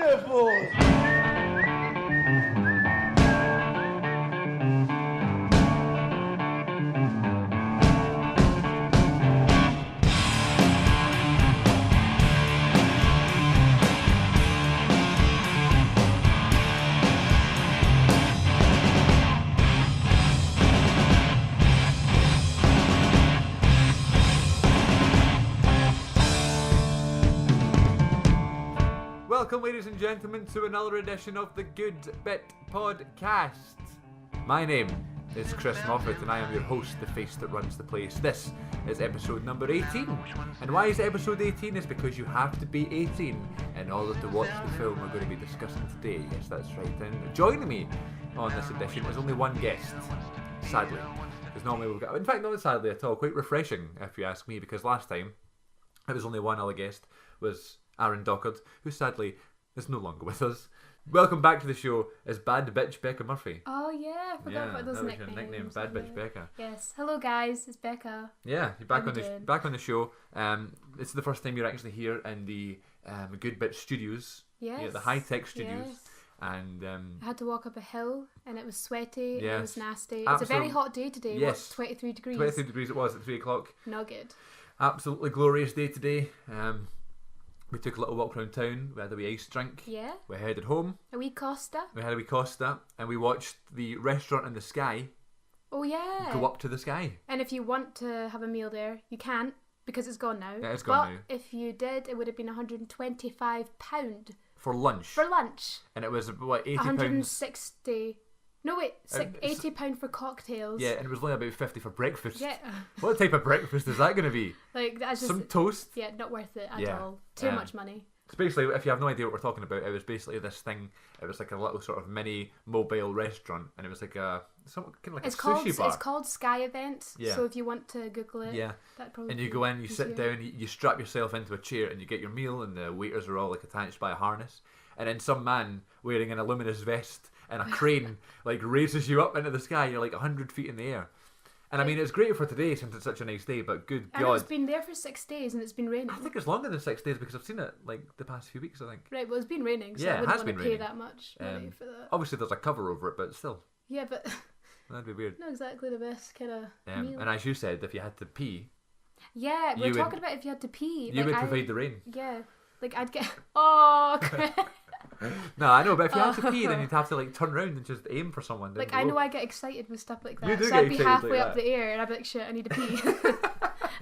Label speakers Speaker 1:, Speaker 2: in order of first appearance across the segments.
Speaker 1: beautiful.
Speaker 2: Welcome, ladies and gentlemen, to another edition of the Good Bit Podcast. My name is Chris Moffat, and I am your host, the face that runs the place. This is episode number 18. And why is it episode 18? Is because you have to be 18 in order to watch the film we're going to be discussing today. Yes, that's right. And joining me on this edition is only one guest, sadly. Because normally we've got, in fact, not sadly at all, quite refreshing, if you ask me, because last time it was only one other guest, was Aaron Dockard, who sadly is no longer with us. Welcome back to the show as Bad Bitch Becca Murphy.
Speaker 3: Oh yeah, I forgot about those nicknames.
Speaker 2: Your nickname, Bad Bitch Becca.
Speaker 3: Yes. Hello guys, it's Becca.
Speaker 2: Yeah, you're back on the show. This is the first time you're actually here in the Good Bit Studios.
Speaker 3: Yes.
Speaker 2: Yeah, the high tech studios.
Speaker 3: Yes.
Speaker 2: And
Speaker 3: I had to walk up a hill and it was sweaty.
Speaker 2: Yes.
Speaker 3: And it was nasty. It's a very hot day today.
Speaker 2: Yes.
Speaker 3: What, 23 degrees.
Speaker 2: 23 degrees it was at 3 o'clock.
Speaker 3: Not good.
Speaker 2: Absolutely glorious day today. We took a little walk around town. We had a wee ice drink.
Speaker 3: Yeah.
Speaker 2: We headed home.
Speaker 3: A wee Costa.
Speaker 2: We had a wee Costa, and we watched the restaurant in the sky
Speaker 3: Oh yeah.
Speaker 2: go up to the sky.
Speaker 3: And if you want to have a meal there, you can't because it's gone now.
Speaker 2: Yeah, it's gone now.
Speaker 3: But if you did, it would have been £125
Speaker 2: For lunch.
Speaker 3: for lunch.
Speaker 2: And it was, what, £80?
Speaker 3: 160. No wait,
Speaker 2: it's-
Speaker 3: £80 for cocktails.
Speaker 2: Yeah, and it was only about 50 for breakfast.
Speaker 3: Yeah.
Speaker 2: What type of breakfast is that going to be?
Speaker 3: Like that's just
Speaker 2: Some toast?
Speaker 3: yeah, not worth it at
Speaker 2: Yeah.
Speaker 3: all. Too much money.
Speaker 2: So basically, if you have no idea what we're talking about, it was basically this thing. It was like a little sort of mini mobile restaurant, and it was like a kind of like
Speaker 3: It's
Speaker 2: a
Speaker 3: called
Speaker 2: sushi bar.
Speaker 3: it's called Sky Event.
Speaker 2: Yeah.
Speaker 3: So if you want to Google it,
Speaker 2: Yeah.
Speaker 3: that probably.
Speaker 2: And you go in, you sit down, you strap yourself into a chair, and you get your meal, and the waiters are all like attached by a harness. And then some man wearing an luminous vest and a crane like raises you up into the sky. You're like 100 feet in the air. And I mean, it's great for today since it's such a nice day, but good
Speaker 3: And
Speaker 2: God.
Speaker 3: it's been there for 6 days and it's been raining.
Speaker 2: I think it's longer than 6 days because I've seen it like the past few weeks, I think.
Speaker 3: Right, well it's been raining, so
Speaker 2: Yeah,
Speaker 3: I
Speaker 2: it
Speaker 3: wouldn't
Speaker 2: has
Speaker 3: want to
Speaker 2: been
Speaker 3: pay
Speaker 2: raining.
Speaker 3: that much money for that.
Speaker 2: Obviously, there's a cover over it, but still,
Speaker 3: Yeah, but
Speaker 2: that'd be weird.
Speaker 3: not exactly the best kind of meal.
Speaker 2: And as you said, if you had to pee,
Speaker 3: Yeah,
Speaker 2: you
Speaker 3: we're
Speaker 2: would-
Speaker 3: talking about if you had to pee.
Speaker 2: you would provide the rain.
Speaker 3: Yeah, like I'd get. Oh,
Speaker 2: No, I know, but if you had to pee, then you'd have to like turn around and just aim for someone. down
Speaker 3: like I
Speaker 2: below.
Speaker 3: know I get excited with stuff like that.
Speaker 2: You do
Speaker 3: so
Speaker 2: get
Speaker 3: I'd be
Speaker 2: excited
Speaker 3: halfway
Speaker 2: like
Speaker 3: up
Speaker 2: that.
Speaker 3: the air and I'd be like, shit, I need to pee.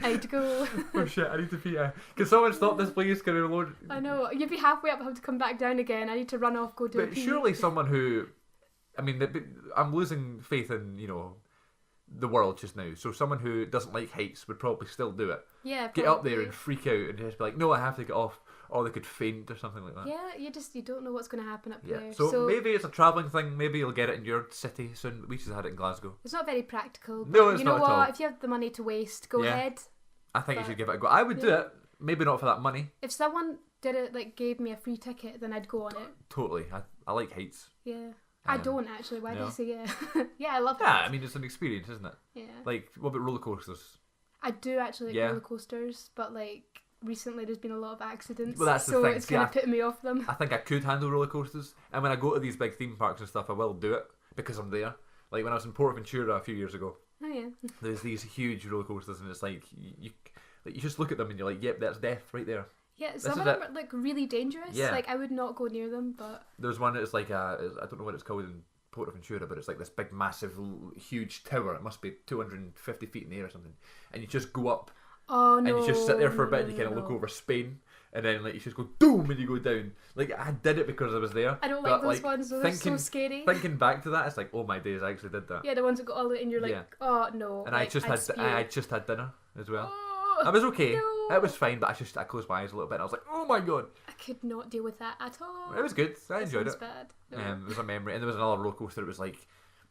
Speaker 3: I need to go.
Speaker 2: Oh shit, I need to pee. Can someone stop this, please? Can we load?
Speaker 3: I know. You'd be halfway up, have to come back down again. I need to run off, go do a
Speaker 2: But
Speaker 3: pee.
Speaker 2: surely someone who, I mean, I'm losing faith in the world just now. So someone who doesn't like heights would probably still do it.
Speaker 3: Yeah,
Speaker 2: Get up there
Speaker 3: probably.
Speaker 2: and freak out and just be like, no, I have to get off, or they could faint or something like that.
Speaker 3: Yeah, you don't know what's going to happen up
Speaker 2: Yeah.
Speaker 3: there.
Speaker 2: So maybe it's a travelling thing. Maybe you'll get it in your city soon. We just had it in Glasgow.
Speaker 3: it's not very practical.
Speaker 2: No,
Speaker 3: but
Speaker 2: it's
Speaker 3: you know
Speaker 2: not at
Speaker 3: what?
Speaker 2: all.
Speaker 3: If you have the money to waste, go
Speaker 2: Yeah.
Speaker 3: ahead.
Speaker 2: I think you
Speaker 3: But-
Speaker 2: should give it a go. I would do
Speaker 3: Yeah.
Speaker 2: it. Maybe not for that money.
Speaker 3: If someone did it, like gave me a free ticket, then I'd go on it.
Speaker 2: Totally. I like heights.
Speaker 3: Yeah. I
Speaker 2: Um,
Speaker 3: don't actually. Why did
Speaker 2: no.
Speaker 3: I say yeah? Yeah, I love
Speaker 2: Yeah,
Speaker 3: it.
Speaker 2: I mean, it's an experience, isn't it?
Speaker 3: Yeah.
Speaker 2: Like, what about roller coasters?
Speaker 3: I do actually like
Speaker 2: Yeah.
Speaker 3: roller coasters, but like recently there's been a lot of accidents.
Speaker 2: Well, that's the
Speaker 3: so
Speaker 2: thing.
Speaker 3: it's
Speaker 2: See,
Speaker 3: kind
Speaker 2: I-
Speaker 3: of putting me off them.
Speaker 2: I think I could handle roller coasters, and when I go to these big theme parks and stuff, I will do it because I'm there. Like when I was in Portaventura a few years ago,
Speaker 3: Oh yeah.
Speaker 2: there's these huge roller coasters, and it's like you just look at them and you're like, yep, that's death right there.
Speaker 3: Yeah,
Speaker 2: is
Speaker 3: some of them are like really dangerous.
Speaker 2: Yeah.
Speaker 3: Like I would not go near them, but
Speaker 2: There's one that's like I don't know what it's called in Portaventura, but it's like this big, massive, huge tower. It must be 250 feet in the air or something, and you just go up
Speaker 3: oh no.
Speaker 2: and you just sit there for a bit and you kind of look over Spain. And then like you just go doom and you go down. Like I did it because I was there.
Speaker 3: I don't
Speaker 2: but,
Speaker 3: like those ones. They're so scary.
Speaker 2: Thinking back to that, it's like, oh my days, I actually did that.
Speaker 3: Yeah, the ones that got all out and you're like,
Speaker 2: Yeah.
Speaker 3: oh no.
Speaker 2: And
Speaker 3: like,
Speaker 2: I just had dinner as well.
Speaker 3: Oh,
Speaker 2: I was okay.
Speaker 3: no.
Speaker 2: It was fine, but I closed my eyes a little bit. And I was like, oh my god,
Speaker 3: I could not deal with that at all.
Speaker 2: it was good. I
Speaker 3: That
Speaker 2: enjoyed
Speaker 3: sounds
Speaker 2: it.
Speaker 3: bad. No.
Speaker 2: It was a memory. And there was another roller coaster. It was like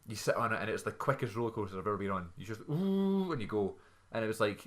Speaker 2: you sit on it and it's the quickest roller coaster I've ever been on. You just ooh and you go, and it was like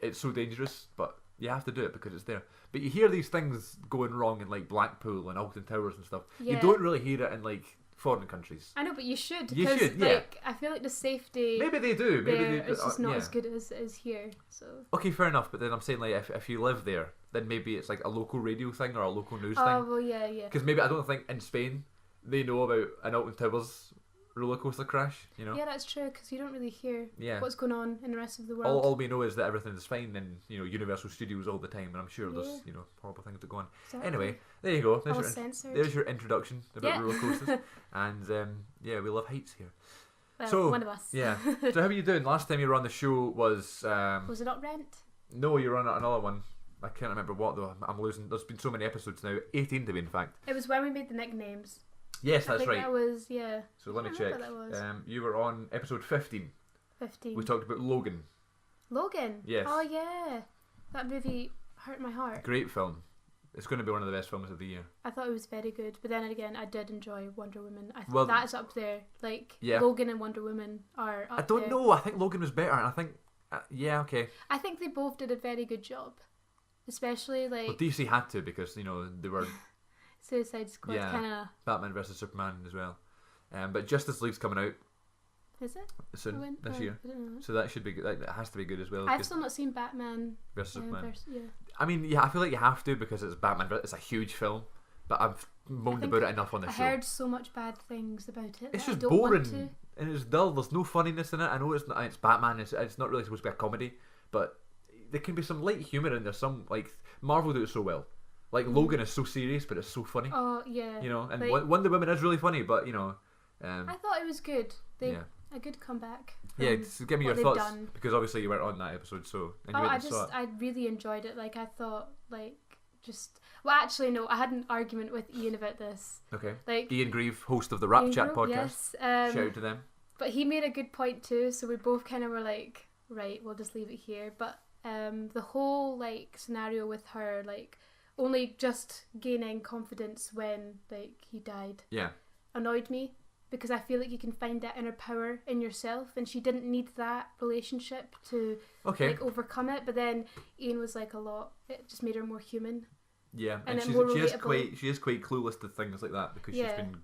Speaker 2: it's so dangerous, but you have to do it because it's there. But you hear these things going wrong in like Blackpool and Alton Towers and stuff. You
Speaker 3: Yeah.
Speaker 2: don't really hear it in like foreign countries.
Speaker 3: I know, but you should.
Speaker 2: You
Speaker 3: 'cause,
Speaker 2: should, yeah.
Speaker 3: Like, I feel like the safety
Speaker 2: Maybe they do. Maybe
Speaker 3: there
Speaker 2: they.
Speaker 3: is just not
Speaker 2: yeah.
Speaker 3: as good as it is here. So.
Speaker 2: Okay, fair enough. But then I'm saying like if you live there, then maybe it's like a local radio thing or a local news
Speaker 3: Oh
Speaker 2: thing.
Speaker 3: well, yeah.
Speaker 2: Because maybe I don't think in Spain they know about an Alton Towers roller coaster crash. You know.
Speaker 3: Yeah, that's true. Because you don't really hear
Speaker 2: Yeah.
Speaker 3: what's going on in the rest of the world.
Speaker 2: All we know is that everything is fine in Universal Studios all the time, and I'm sure there's horrible things that go on.
Speaker 3: Exactly.
Speaker 2: Anyway, there you go.
Speaker 3: All censored.
Speaker 2: There's your introduction about
Speaker 3: Yeah.
Speaker 2: roller coasters, and yeah, we love heights here.
Speaker 3: Well,
Speaker 2: So,
Speaker 3: one of us.
Speaker 2: Yeah. So how are you doing? Last time you were on the show was
Speaker 3: Was it not Rent?
Speaker 2: no, you were on another one. I can't remember what though. I'm losing. There's been so many episodes now. 18 to be in fact.
Speaker 3: It was when we made the nicknames.
Speaker 2: Yes,
Speaker 3: I
Speaker 2: that's
Speaker 3: think
Speaker 2: right.
Speaker 3: That was
Speaker 2: So let me
Speaker 3: I
Speaker 2: check.
Speaker 3: remember what that was.
Speaker 2: You were on episode 15.
Speaker 3: 15.
Speaker 2: We talked about Logan.
Speaker 3: Logan.
Speaker 2: Yes.
Speaker 3: Oh yeah, that movie hurt my heart.
Speaker 2: Great film. It's going to be one of the best films of the year.
Speaker 3: I thought it was very good, but then again, I did enjoy Wonder Woman. I think
Speaker 2: Well,
Speaker 3: that is up there. Like
Speaker 2: yeah.
Speaker 3: Logan and Wonder Woman are up
Speaker 2: I don't
Speaker 3: there.
Speaker 2: know. I think Logan was better. And I think yeah, okay.
Speaker 3: I think they both did a very good job, especially like
Speaker 2: Well, DC had to because they were
Speaker 3: Suicide Squad.
Speaker 2: Yeah.
Speaker 3: Kind of
Speaker 2: Batman versus Superman as well. But Justice League's coming out
Speaker 3: is it?
Speaker 2: soon
Speaker 3: When?
Speaker 2: this
Speaker 3: Oh,
Speaker 2: year,
Speaker 3: I don't know.
Speaker 2: so that should be good. That has to be good as well.
Speaker 3: I've
Speaker 2: 'cause
Speaker 3: still not seen Batman
Speaker 2: versus Superman.
Speaker 3: yeah.
Speaker 2: I mean, yeah, I feel like you have to because it's Batman. It's a huge film, but I've moaned
Speaker 3: think
Speaker 2: about it enough on the
Speaker 3: I
Speaker 2: show.
Speaker 3: heard so much bad things about it.
Speaker 2: It's
Speaker 3: that
Speaker 2: just
Speaker 3: I don't
Speaker 2: boring
Speaker 3: Want to.
Speaker 2: and it's dull. There's no funniness in it. I know it's not. It's Batman. It's not really supposed to be a comedy, but there can be some light humor in there. Some like Marvel do it so well. Like Logan is so serious, but it's so funny.
Speaker 3: Oh yeah.
Speaker 2: And
Speaker 3: like,
Speaker 2: Wonder Woman is really funny, but
Speaker 3: I thought it was good. They
Speaker 2: yeah.
Speaker 3: a good comeback.
Speaker 2: Yeah,
Speaker 3: from
Speaker 2: just give me
Speaker 3: what
Speaker 2: your
Speaker 3: they've
Speaker 2: thoughts
Speaker 3: done.
Speaker 2: because obviously you weren't on that episode, so and you
Speaker 3: Oh,
Speaker 2: went and saw it.
Speaker 3: I really enjoyed it. Like I thought, well, actually, no, I had an argument with Ian about this.
Speaker 2: Okay.
Speaker 3: Like
Speaker 2: Ian Grieve, host of the Rap
Speaker 3: Ian
Speaker 2: Chat
Speaker 3: Grove,
Speaker 2: podcast.
Speaker 3: yes,
Speaker 2: Shout out to them.
Speaker 3: but he made a good point too. So we both kind of were like, right, we'll just leave it here. But the whole like scenario with her like only just gaining confidence when like he died
Speaker 2: Yeah.
Speaker 3: annoyed me. Because I feel like you can find that inner power in yourself, and she didn't need that relationship to
Speaker 2: Okay.
Speaker 3: like overcome it. But then Ian was like a lot. It just made her more human.
Speaker 2: Yeah,
Speaker 3: and
Speaker 2: and
Speaker 3: more
Speaker 2: she is
Speaker 3: relatable.
Speaker 2: quite clueless to things like that because
Speaker 3: Yeah.
Speaker 2: she's been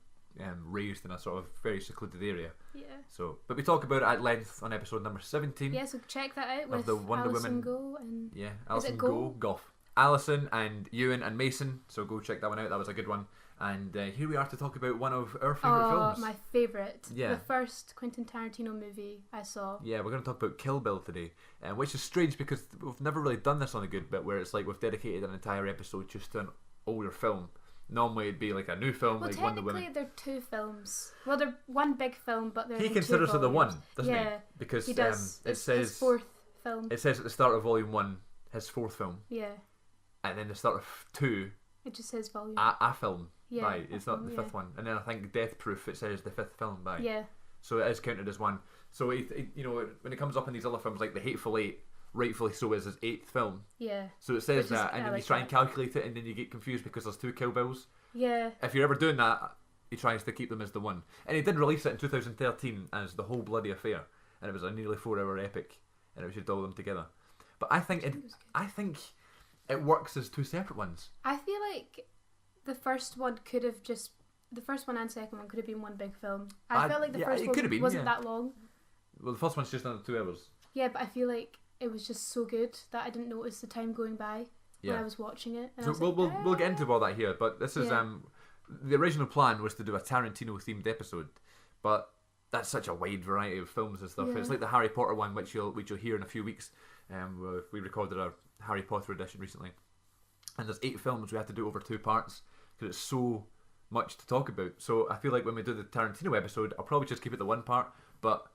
Speaker 2: raised in a sort of very secluded area.
Speaker 3: Yeah.
Speaker 2: So, but we talk about it at length on episode number 17.
Speaker 3: Yeah. So check that out
Speaker 2: Of
Speaker 3: with
Speaker 2: the Wonder
Speaker 3: Alison
Speaker 2: Woman-
Speaker 3: Go and
Speaker 2: Yeah, Alison
Speaker 3: Go?
Speaker 2: Goff, Alison and Ewan and Mason. So go check that one out. That was a good one. And here we are to talk about one of our favourite films.
Speaker 3: my favorite.
Speaker 2: Yeah.
Speaker 3: The first Quentin Tarantino movie I saw.
Speaker 2: Yeah, we're going to talk about Kill Bill today, which is strange because we've never really done this on a good bit where it's like we've dedicated an entire episode just to an older film. Normally it'd be like a new film
Speaker 3: Well,
Speaker 2: like Wonder
Speaker 3: technically
Speaker 2: Woman.
Speaker 3: they're two films. Well, they're one big film, but they're
Speaker 2: He
Speaker 3: in
Speaker 2: considers
Speaker 3: two
Speaker 2: it the one,
Speaker 3: volumes.
Speaker 2: doesn't he?
Speaker 3: Yeah,
Speaker 2: Because
Speaker 3: he does.
Speaker 2: it
Speaker 3: It's
Speaker 2: says
Speaker 3: his fourth film.
Speaker 2: it says at the start of volume 1 his fourth film,
Speaker 3: Yeah,
Speaker 2: and then the start of 2
Speaker 3: it just says volume.
Speaker 2: a film.
Speaker 3: Yeah,
Speaker 2: by
Speaker 3: a
Speaker 2: it's not
Speaker 3: film,
Speaker 2: the
Speaker 3: yeah.
Speaker 2: fifth one, and then I think Death Proof it says the fifth film by.
Speaker 3: Yeah,
Speaker 2: So it is counted as one. So when it comes up in these other films like The Hateful Eight, rightfully so is his 8th film.
Speaker 3: yeah,
Speaker 2: So it says
Speaker 3: Which is-
Speaker 2: that,
Speaker 3: I
Speaker 2: and then
Speaker 3: like
Speaker 2: you try and
Speaker 3: that.
Speaker 2: calculate it, and then you get confused because there's 2 Kill Bills.
Speaker 3: yeah.
Speaker 2: If you're ever doing that, he tries to keep them as the one. And he did release it in 2013 as The Whole Bloody Affair, and it was a nearly 4-hour epic, and it was just all of them together. But I think it works as 2 separate ones.
Speaker 3: I feel like the first one the first one and second one could have been one big film. I felt like the first
Speaker 2: it
Speaker 3: one
Speaker 2: could have been,
Speaker 3: wasn't
Speaker 2: yeah.
Speaker 3: that long.
Speaker 2: Well, the first one's just under 2 hours.
Speaker 3: Yeah, but I feel like it was just so good that I didn't notice the time going by when
Speaker 2: Yeah.
Speaker 3: I was watching it. And I
Speaker 2: So
Speaker 3: was
Speaker 2: we'll get into all that here, but this is
Speaker 3: Yeah.
Speaker 2: the original plan was to do a Tarantino themed episode, but that's such a wide variety of films and stuff.
Speaker 3: Yeah.
Speaker 2: It's like the Harry Potter one, which you'll hear in a few weeks. We recorded our Harry Potter edition recently, and there's 8 films we had to do over 2 parts because it's so much to talk about. So I feel like when we do the Tarantino episode, I'll probably just keep it to 1 part, but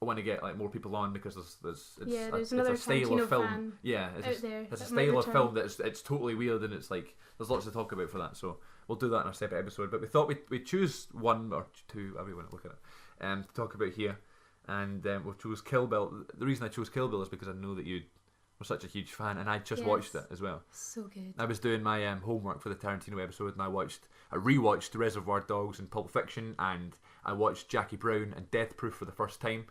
Speaker 2: I want to get like more people on because
Speaker 3: there's
Speaker 2: it's
Speaker 3: another
Speaker 2: a style
Speaker 3: Tarantino
Speaker 2: of film.
Speaker 3: fan
Speaker 2: Yeah,
Speaker 3: out there
Speaker 2: it's a
Speaker 3: that might
Speaker 2: style of
Speaker 3: return.
Speaker 2: film that it's totally weird and it's like there's lots to talk about for that. So we'll do that in a separate episode. But we thought we'd choose 1 or 2, however you want to look at it, to talk about here. And we'll choose Kill Bill. The reason I chose Kill Bill is because I know that you were such a huge fan, and I just
Speaker 3: Yes.
Speaker 2: watched it as well.
Speaker 3: So good.
Speaker 2: I was doing my homework for the Tarantino episode, and I rewatched Reservoir Dogs and Pulp Fiction, and I watched Jackie Brown and Death Proof for the first time.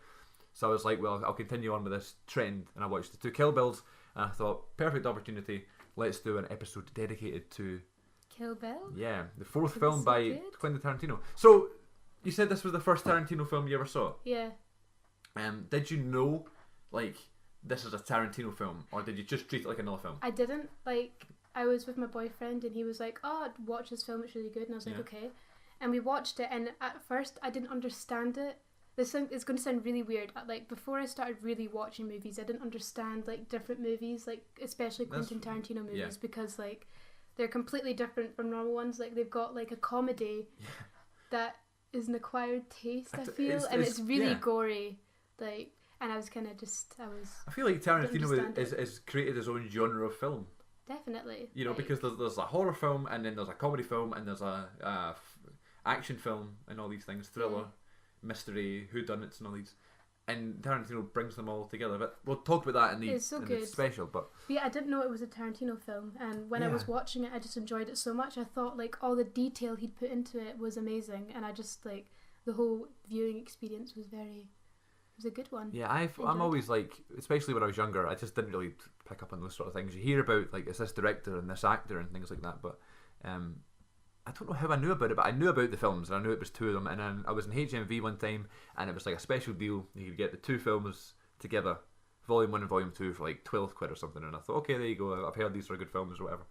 Speaker 2: So I was like, well, I'll continue on with this trend, and I watched the 2 Kill Bills, and I thought, perfect opportunity, let's do an episode dedicated to,
Speaker 3: Kill Bill?
Speaker 2: the 4th
Speaker 3: That's
Speaker 2: film
Speaker 3: so
Speaker 2: by
Speaker 3: good.
Speaker 2: Quentin Tarantino. So, You said this was the first Tarantino film you ever saw.
Speaker 3: Yeah.
Speaker 2: Did you know, like, this is a Tarantino film, or did you just treat it like another film?
Speaker 3: I didn't. Like, I was with my boyfriend and he was like, oh, watch this film, it's really good. And I was like, okay. And we watched it, and at first I didn't understand it. This thing is going to sound really weird. Like, before I started really watching movies, I didn't understand, like, different movies, like, especially Quentin Tarantino movies, because, like, they're completely different from normal ones. Like, they've got, like, a comedy that is an acquired taste, I feel, and it's really gory. Like, and I was kind of just,
Speaker 2: I feel like Tarantino is created his own genre of film.
Speaker 3: Definitely.
Speaker 2: You know, like, because there's a horror film, and then there's a comedy film, and there's a action film, and all these things, thriller, mystery, whodunits, and all these. And Tarantino brings them all together. But we'll talk about that in the special. But
Speaker 3: yeah, I didn't know it was a Tarantino film, and when I was watching it, I just enjoyed it so much. I thought, like, all the detail he'd put into it was amazing, and I just, like, the whole viewing experience was a good one.
Speaker 2: Yeah, I'm always like, especially when I was younger, I just didn't really pick up on those sort of things. You hear about, like, it's this director and this actor and things like that, but I don't know how I knew about it, but I knew about the films, and I knew it was two of them. And then I was in HMV one time, and it was like a special deal. You could get the two films together, Volume 1 and Volume 2, for like 12 quid or something. And I thought, okay, there you go. I've heard these are good films or whatever.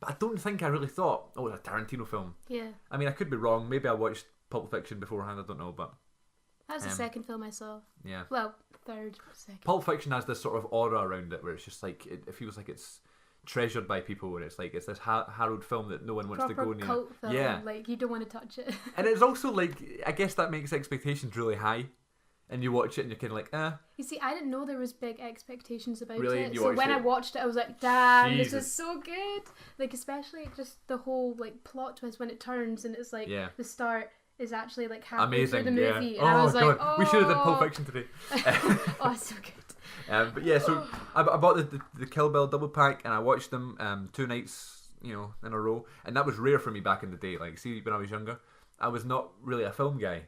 Speaker 2: But I don't think I really thought, oh, it's a Tarantino film.
Speaker 3: Yeah.
Speaker 2: I mean, I could be wrong. Maybe I watched Pulp Fiction beforehand. I don't know, but
Speaker 3: that was the second film I saw.
Speaker 2: Yeah.
Speaker 3: Well, third, second.
Speaker 2: Pulp Fiction has this sort of aura around it, where it's just like it feels like it's treasured by people, where it's like it's this hallowed film that no one wants to go near.
Speaker 3: Cult film,
Speaker 2: yeah,
Speaker 3: like you don't want to touch it.
Speaker 2: And it's also like, I guess that makes expectations really high, and you watch it and you're kind of like,
Speaker 3: You see, I didn't know there was big expectations about
Speaker 2: it.
Speaker 3: So when I watched it, I was like, damn,
Speaker 2: Jesus.
Speaker 3: this is so good. Like, especially just the whole like plot twist when it turns and it's like the start is actually like halfway through the movie. And I was
Speaker 2: God.
Speaker 3: like, oh,
Speaker 2: we should have done Pulp Fiction today.
Speaker 3: Oh, it's so good.
Speaker 2: But yeah, so I bought the Kill Bill double pack, and I watched them 2 nights, you know, in a row, and that was rare for me back in the day. Like, see, when I was younger, I was not really a film guy.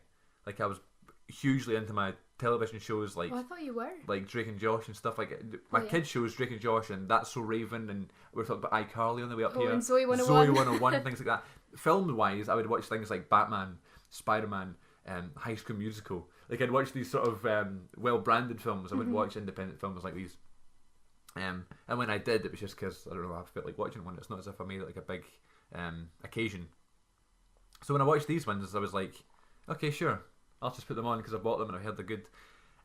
Speaker 2: Like, I was hugely into my television shows, like,
Speaker 3: I thought you were,
Speaker 2: like Drake and Josh and stuff. Like my kids' shows, Drake and Josh, and That's So Raven, and we were talking about iCarly on the way up here,
Speaker 3: and Zoe 101,
Speaker 2: Zoe 101, things like that. Film wise, I would watch things like Batman, Spider-Man, High School Musical. Like, I'd watch these sort of well-branded films. I wouldn't watch independent films like these. And when I did, it was just because, I don't know, I felt like watching one. It's not as if I made it like a big occasion. So when I watched these ones, I was like, okay, sure, I'll just put them on because I bought them and I heard they're good.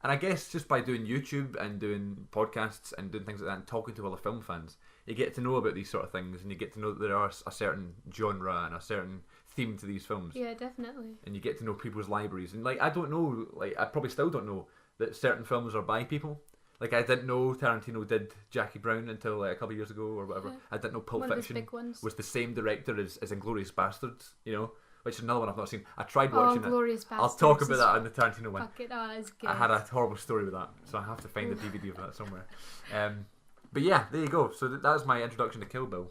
Speaker 2: And I guess just by doing YouTube and doing podcasts and doing things like that and talking to other film fans, you get to know about these sort of things, and you get to know that there are a certain genre and a certain theme to these films.
Speaker 3: Yeah, definitely.
Speaker 2: And you get to know people's libraries. And, like, I don't know, like, I probably still don't know that certain films are by people. Like, I didn't know Tarantino did Jackie Brown until like a couple of years ago or whatever. I didn't know Pulp Fiction was the same director as Inglourious Bastards, you know, which is another one I've not seen. I tried watching it. I'll talk about that on the Tarantino one.
Speaker 3: Fuck it, it's good.
Speaker 2: I had a horrible story with that, so I have to find the DVD of that somewhere. But yeah, there you go. So that was my introduction to Kill Bill.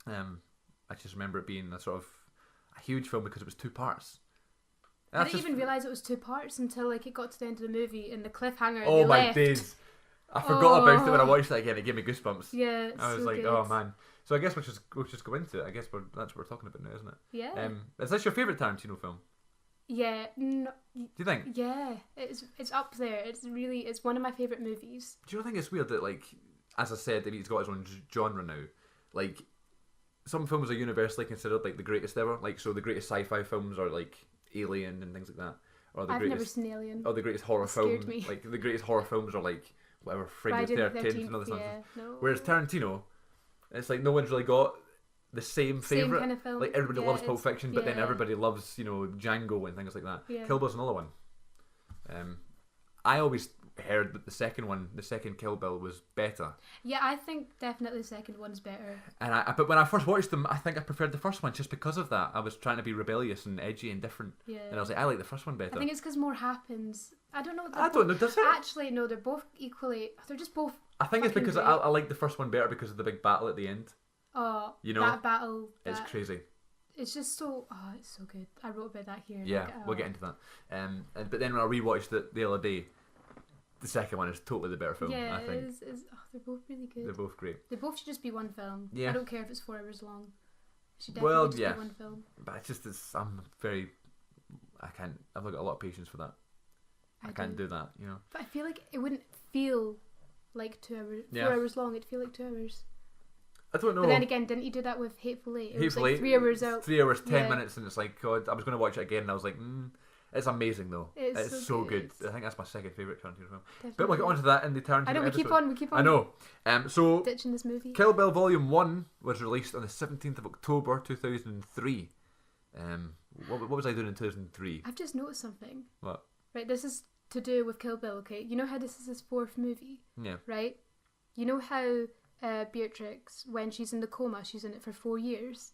Speaker 2: I just remember it being a sort of a huge film because it was 2 parts.
Speaker 3: I didn't even realise it was 2 parts until like it got to the end of the movie and the cliffhanger.
Speaker 2: Oh my
Speaker 3: left.
Speaker 2: days! I forgot about it when I watched that again. It gave me goosebumps.
Speaker 3: Yeah,
Speaker 2: I was
Speaker 3: so
Speaker 2: like,
Speaker 3: good.
Speaker 2: oh man. So I guess we'll just go into it. I guess that's what we're talking about now, isn't it?
Speaker 3: Yeah.
Speaker 2: Is this your favourite Tarantino film?
Speaker 3: Yeah. No,
Speaker 2: do you think?
Speaker 3: Yeah, it's up there. It's one of my favourite movies.
Speaker 2: Do you think it's weird that, like, as I said, he's got his own genre now? Like, some films are universally considered like the greatest ever. Like, so the greatest sci-fi films are like Alien and things like that. Or the
Speaker 3: I've never seen Alien.
Speaker 2: Or the greatest horror film.
Speaker 3: Me.
Speaker 2: Like, the greatest horror films are like whatever, Friday the 13th and all this nonsense.
Speaker 3: No.
Speaker 2: Whereas Tarantino, it's like no one's really got the same favourite.
Speaker 3: Kind of film.
Speaker 2: Like, everybody loves Pulp Fiction, but then everybody loves, you know, Django and things like that.
Speaker 3: Yeah.
Speaker 2: Kill Bill's another one. I always heard that the second Kill Bill was better.
Speaker 3: Yeah, I think definitely the second one's better.
Speaker 2: And but when I first watched them, I think I preferred the first one just because of that. I was trying to be rebellious and edgy and different. Yeah. And I was like, I like the first one better.
Speaker 3: I think it's because more happens. I don't know.
Speaker 2: I don't know. Does it?
Speaker 3: Actually, no. They're both equally. They're just both.
Speaker 2: I think it's because I like the first one better because of the big battle at the end.
Speaker 3: Oh,
Speaker 2: you know,
Speaker 3: that battle.
Speaker 2: It's crazy.
Speaker 3: It's just so. Oh, it's so good. I wrote about that here.
Speaker 2: Yeah, we'll get into that. But then when I rewatched it the other day, the second one is totally the better film.
Speaker 3: Yeah,
Speaker 2: I think.
Speaker 3: They're both really good.
Speaker 2: They're both great.
Speaker 3: They both should just be one film.
Speaker 2: Yeah.
Speaker 3: I don't care if it's 4 hours long. It should definitely just be one film.
Speaker 2: But it's just I'm very I can't. I've not got a lot of patience for that. I can't do that. You know.
Speaker 3: But I feel like it wouldn't feel like 2 hours,
Speaker 2: Yeah.
Speaker 3: 4 hours long. It'd feel like 2 hours.
Speaker 2: I don't know.
Speaker 3: But then again, didn't you do that with Hateful Eight? It was
Speaker 2: Hateful
Speaker 3: like
Speaker 2: Eight,
Speaker 3: 3 hours out.
Speaker 2: 3 hours, 10
Speaker 3: Yeah.
Speaker 2: minutes, and it's like, God, I was going to watch it again, and I was like, it's amazing though.
Speaker 3: It's
Speaker 2: so
Speaker 3: so
Speaker 2: good.
Speaker 3: good.
Speaker 2: I think that's my second favourite Tarantino film.
Speaker 3: Definitely.
Speaker 2: But we'll get onto that in the Tarantino
Speaker 3: I know, we
Speaker 2: episode.
Speaker 3: keep on.
Speaker 2: I know. So,
Speaker 3: Ditching this movie.
Speaker 2: Kill Bill Volume 1 was released on the 17th of October 2003. What was I doing in 2003?
Speaker 3: I've just noticed something.
Speaker 2: What?
Speaker 3: Right, this is to do with Kill Bill, okay? You know how this is his 4th movie,
Speaker 2: Yeah.
Speaker 3: right? You know how Beatrix, when she's in the coma, she's in it for 4 years?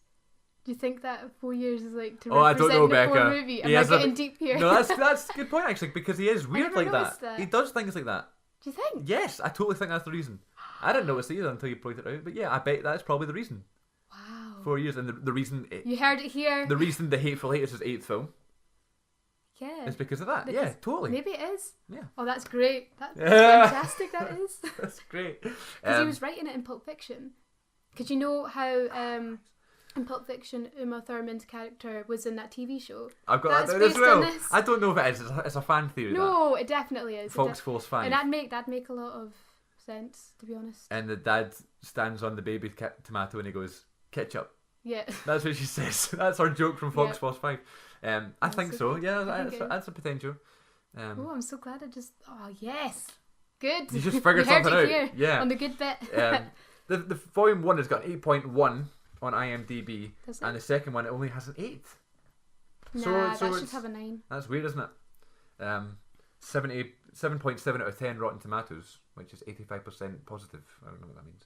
Speaker 3: Do you think that 4 years is like to
Speaker 2: Oh, I don't
Speaker 3: represent
Speaker 2: know,
Speaker 3: the
Speaker 2: Becca.
Speaker 3: whole movie? Am
Speaker 2: He
Speaker 3: I
Speaker 2: has a-
Speaker 3: getting deep here?
Speaker 2: No, that's a good point actually, because he is weird
Speaker 3: never
Speaker 2: like that.
Speaker 3: noticed that.
Speaker 2: He does things like that.
Speaker 3: Do you think?
Speaker 2: Yes, I totally think that's the reason. I didn't notice it either until you pointed it out, but yeah, I bet that's probably the reason.
Speaker 3: Wow.
Speaker 2: 4 years, and the reason
Speaker 3: You heard it here.
Speaker 2: the reason the Hateful Eight is his 8th film
Speaker 3: Yeah.
Speaker 2: is because of that.
Speaker 3: Because
Speaker 2: Yeah, totally.
Speaker 3: Maybe it is.
Speaker 2: Yeah.
Speaker 3: Oh, that's great. That's
Speaker 2: Yeah.
Speaker 3: fantastic, that is.
Speaker 2: That's great.
Speaker 3: Because he was writing it in Pulp Fiction. Because you know how in Pulp Fiction, Uma Thurman's character was in that TV show?
Speaker 2: I've got
Speaker 3: That's
Speaker 2: that down as
Speaker 3: based
Speaker 2: well.
Speaker 3: on this.
Speaker 2: I don't know if it is. It's a fan theory.
Speaker 3: No, it definitely
Speaker 2: that
Speaker 3: is.
Speaker 2: Fox Force 5.
Speaker 3: And that'd make a lot of sense, to be honest.
Speaker 2: And the dad stands on the baby tomato and he goes, ketchup.
Speaker 3: Yeah.
Speaker 2: That's what she says. That's our joke from Fox
Speaker 3: Yeah.
Speaker 2: Force 5. I think
Speaker 3: That's
Speaker 2: so.
Speaker 3: okay.
Speaker 2: Yeah,
Speaker 3: I think
Speaker 2: that's a potential.
Speaker 3: Oh, I'm so glad I just. Oh, yes. Good.
Speaker 2: You just figured
Speaker 3: You heard
Speaker 2: something
Speaker 3: it
Speaker 2: out.
Speaker 3: here
Speaker 2: Yeah.
Speaker 3: On the good bit.
Speaker 2: The volume 1 has got an 8.1 on IMDb,
Speaker 3: Does
Speaker 2: and
Speaker 3: it?
Speaker 2: the second one it only has an 8.
Speaker 3: Nah,
Speaker 2: so
Speaker 3: that should
Speaker 2: it's-
Speaker 3: have a 9.
Speaker 2: That's weird, isn't it? 7.7 out of 10 Rotten Tomatoes, which is 85% positive. I don't know what that means.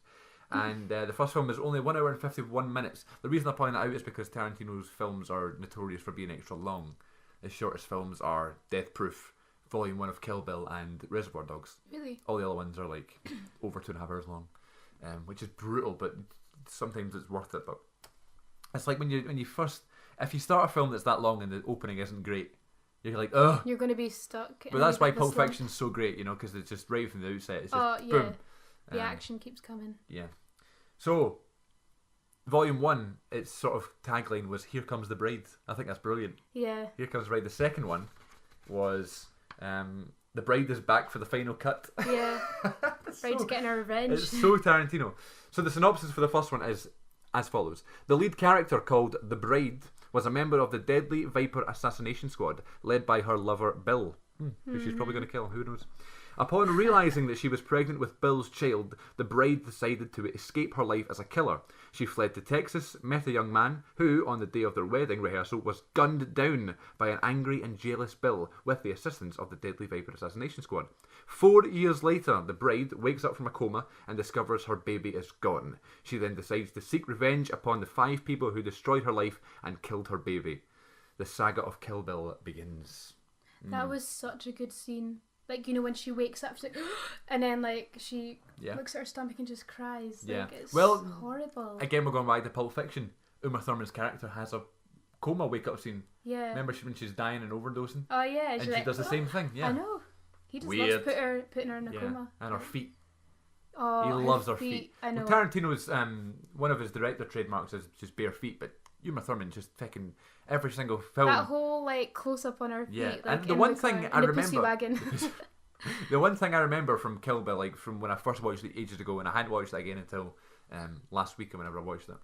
Speaker 2: And the first film is only 1 hour and 51 minutes. The reason I point that out is because Tarantino's films are notorious for being extra long. His shortest films are Death Proof, Volume 1 of Kill Bill, and Reservoir Dogs.
Speaker 3: Really?
Speaker 2: All the other ones are like over 2.5 hours long, which is brutal, but sometimes it's worth it. But it's like when you first, if you start a film that's that long and the opening isn't great, you're like, ugh.
Speaker 3: You're going to be stuck.
Speaker 2: But that's why Pulp Fiction's so great, you know, because it's just right from the outset. It's just
Speaker 3: yeah.
Speaker 2: boom.
Speaker 3: The action keeps coming.
Speaker 2: Yeah. So, Volume 1, its sort of tagline was "Here comes the bride." I think that's brilliant.
Speaker 3: Yeah.
Speaker 2: Here comes the bride. The second one was "The bride is back for the final cut."
Speaker 3: Yeah. Bride's
Speaker 2: So-
Speaker 3: getting her revenge.
Speaker 2: It's so Tarantino. So the synopsis for the first one is as follows. The lead character, called the Bride, was a member of the Deadly Viper assassination squad, led by her lover, Bill, who she's probably going to kill, who knows. Upon realising that she was pregnant with Bill's child, the Bride decided to escape her life as a killer. She fled to Texas, met a young man who, on the day of their wedding rehearsal, was gunned down by an angry and jealous Bill with the assistance of the Deadly Viper assassination squad. 4 years later, the Bride wakes up from a coma and discovers her baby is gone. She then decides to seek revenge upon the 5 people who destroyed her life and killed her baby. The saga of Kill Bill begins.
Speaker 3: That was such a good scene. Like, you know, when she wakes up, she's like, and then, like, she
Speaker 2: Yeah.
Speaker 3: looks at her stomach and just cries.
Speaker 2: Yeah.
Speaker 3: Like, it's
Speaker 2: Well,
Speaker 3: horrible.
Speaker 2: Again, we're going back to Pulp Fiction. Uma Thurman's character has a coma wake-up scene.
Speaker 3: Yeah.
Speaker 2: Remember when she's dying and overdosing?
Speaker 3: Oh, yeah.
Speaker 2: And
Speaker 3: she's
Speaker 2: she
Speaker 3: like,
Speaker 2: does the same thing, yeah.
Speaker 3: I know. He just
Speaker 2: Weird.
Speaker 3: loves putting her in a
Speaker 2: Yeah.
Speaker 3: coma.
Speaker 2: And her feet.
Speaker 3: Oh,
Speaker 2: He loves her feet.
Speaker 3: I know.
Speaker 2: Well, Tarantino's, one of his director trademarks is just bare feet, but Uma Thurman just fucking every single film.
Speaker 3: That whole, like, close-up on her feet.
Speaker 2: Yeah,
Speaker 3: Like,
Speaker 2: and the
Speaker 3: in
Speaker 2: one
Speaker 3: car,
Speaker 2: thing
Speaker 3: in
Speaker 2: I
Speaker 3: the pussy
Speaker 2: remember-
Speaker 3: wagon.
Speaker 2: The one thing I remember from Kill Bill, like from when I first watched it ages ago, and I hadn't watched it again until last week or whenever I watched it,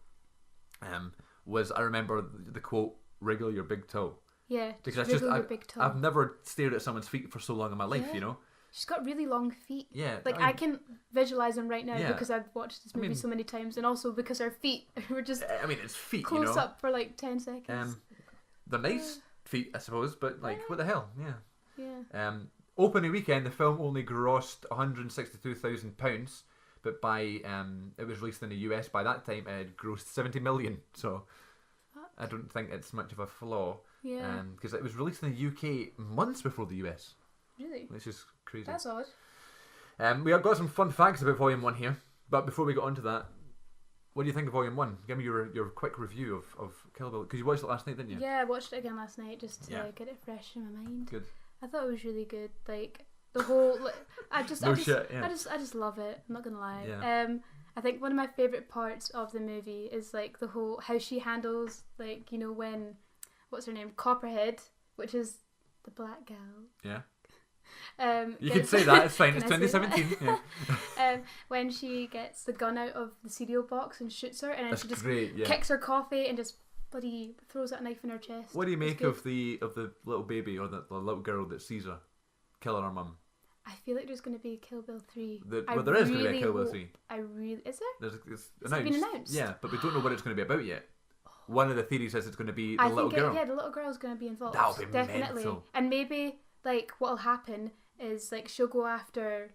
Speaker 2: was I remember the quote, "Wriggle your big toe."
Speaker 3: Yeah.
Speaker 2: Because
Speaker 3: just wriggle
Speaker 2: I,
Speaker 3: your big toe.
Speaker 2: I've never stared at someone's feet for so long in my life,
Speaker 3: Yeah.
Speaker 2: you know?
Speaker 3: She's got really long feet.
Speaker 2: Yeah.
Speaker 3: Like, I can visualise them right now
Speaker 2: Yeah.
Speaker 3: because I've watched this movie
Speaker 2: mean-
Speaker 3: so many times, and also because her feet were just
Speaker 2: I mean, it's feet,
Speaker 3: close
Speaker 2: you know?
Speaker 3: up for like 10 seconds.
Speaker 2: They're nice feet, I suppose, but like, what the hell? Yeah.
Speaker 3: Yeah.
Speaker 2: Opening weekend, the film only grossed £162,000, but by it was released in the US by that time, it had grossed 70 million. So I don't think it's much of a flaw.
Speaker 3: Yeah.
Speaker 2: Because it was released in the UK months before the US,
Speaker 3: Really?
Speaker 2: which is crazy.
Speaker 3: That's odd.
Speaker 2: We have got some fun facts about Volume 1 here, but before we get on to that, what do you think of Volume 1? Give me your quick review of Kill Bill, because you watched it last night, didn't you?
Speaker 3: Yeah, I watched it again last night just to
Speaker 2: Yeah.
Speaker 3: get it fresh in my mind.
Speaker 2: Good.
Speaker 3: I thought it was really good. Like the whole, like, I just love it. I'm not gonna lie.
Speaker 2: Yeah.
Speaker 3: I think one of my favorite parts of the movie is like the whole how she handles, like, you know, when what's her name, Copperhead, which is the black gal.
Speaker 2: Yeah. You can
Speaker 3: gets-
Speaker 2: say that. It's fine. It's
Speaker 3: Can I say that?
Speaker 2: 2017. Yeah.
Speaker 3: When she gets the gun out of the cereal box and shoots her, and then
Speaker 2: That's
Speaker 3: she just
Speaker 2: great. Yeah.
Speaker 3: kicks her coffee and just bloody throws that knife in her chest.
Speaker 2: What do you
Speaker 3: It's
Speaker 2: make
Speaker 3: good.
Speaker 2: of the little baby or the little girl that sees her killing her mum?
Speaker 3: I feel like there's going to be a Kill Bill 3.
Speaker 2: Well, there is going to be a
Speaker 3: really
Speaker 2: Kill Bill
Speaker 3: hope-
Speaker 2: 3.
Speaker 3: Is there?
Speaker 2: It's
Speaker 3: Has it been announced?
Speaker 2: Yeah, but we don't know what it's going to be about yet. One of the theories says it's going to be the
Speaker 3: I
Speaker 2: little
Speaker 3: think
Speaker 2: girl.
Speaker 3: yeah, the little girl's going to be involved.
Speaker 2: That'll be
Speaker 3: definitely.
Speaker 2: mental.
Speaker 3: And maybe like what'll happen is like she'll go after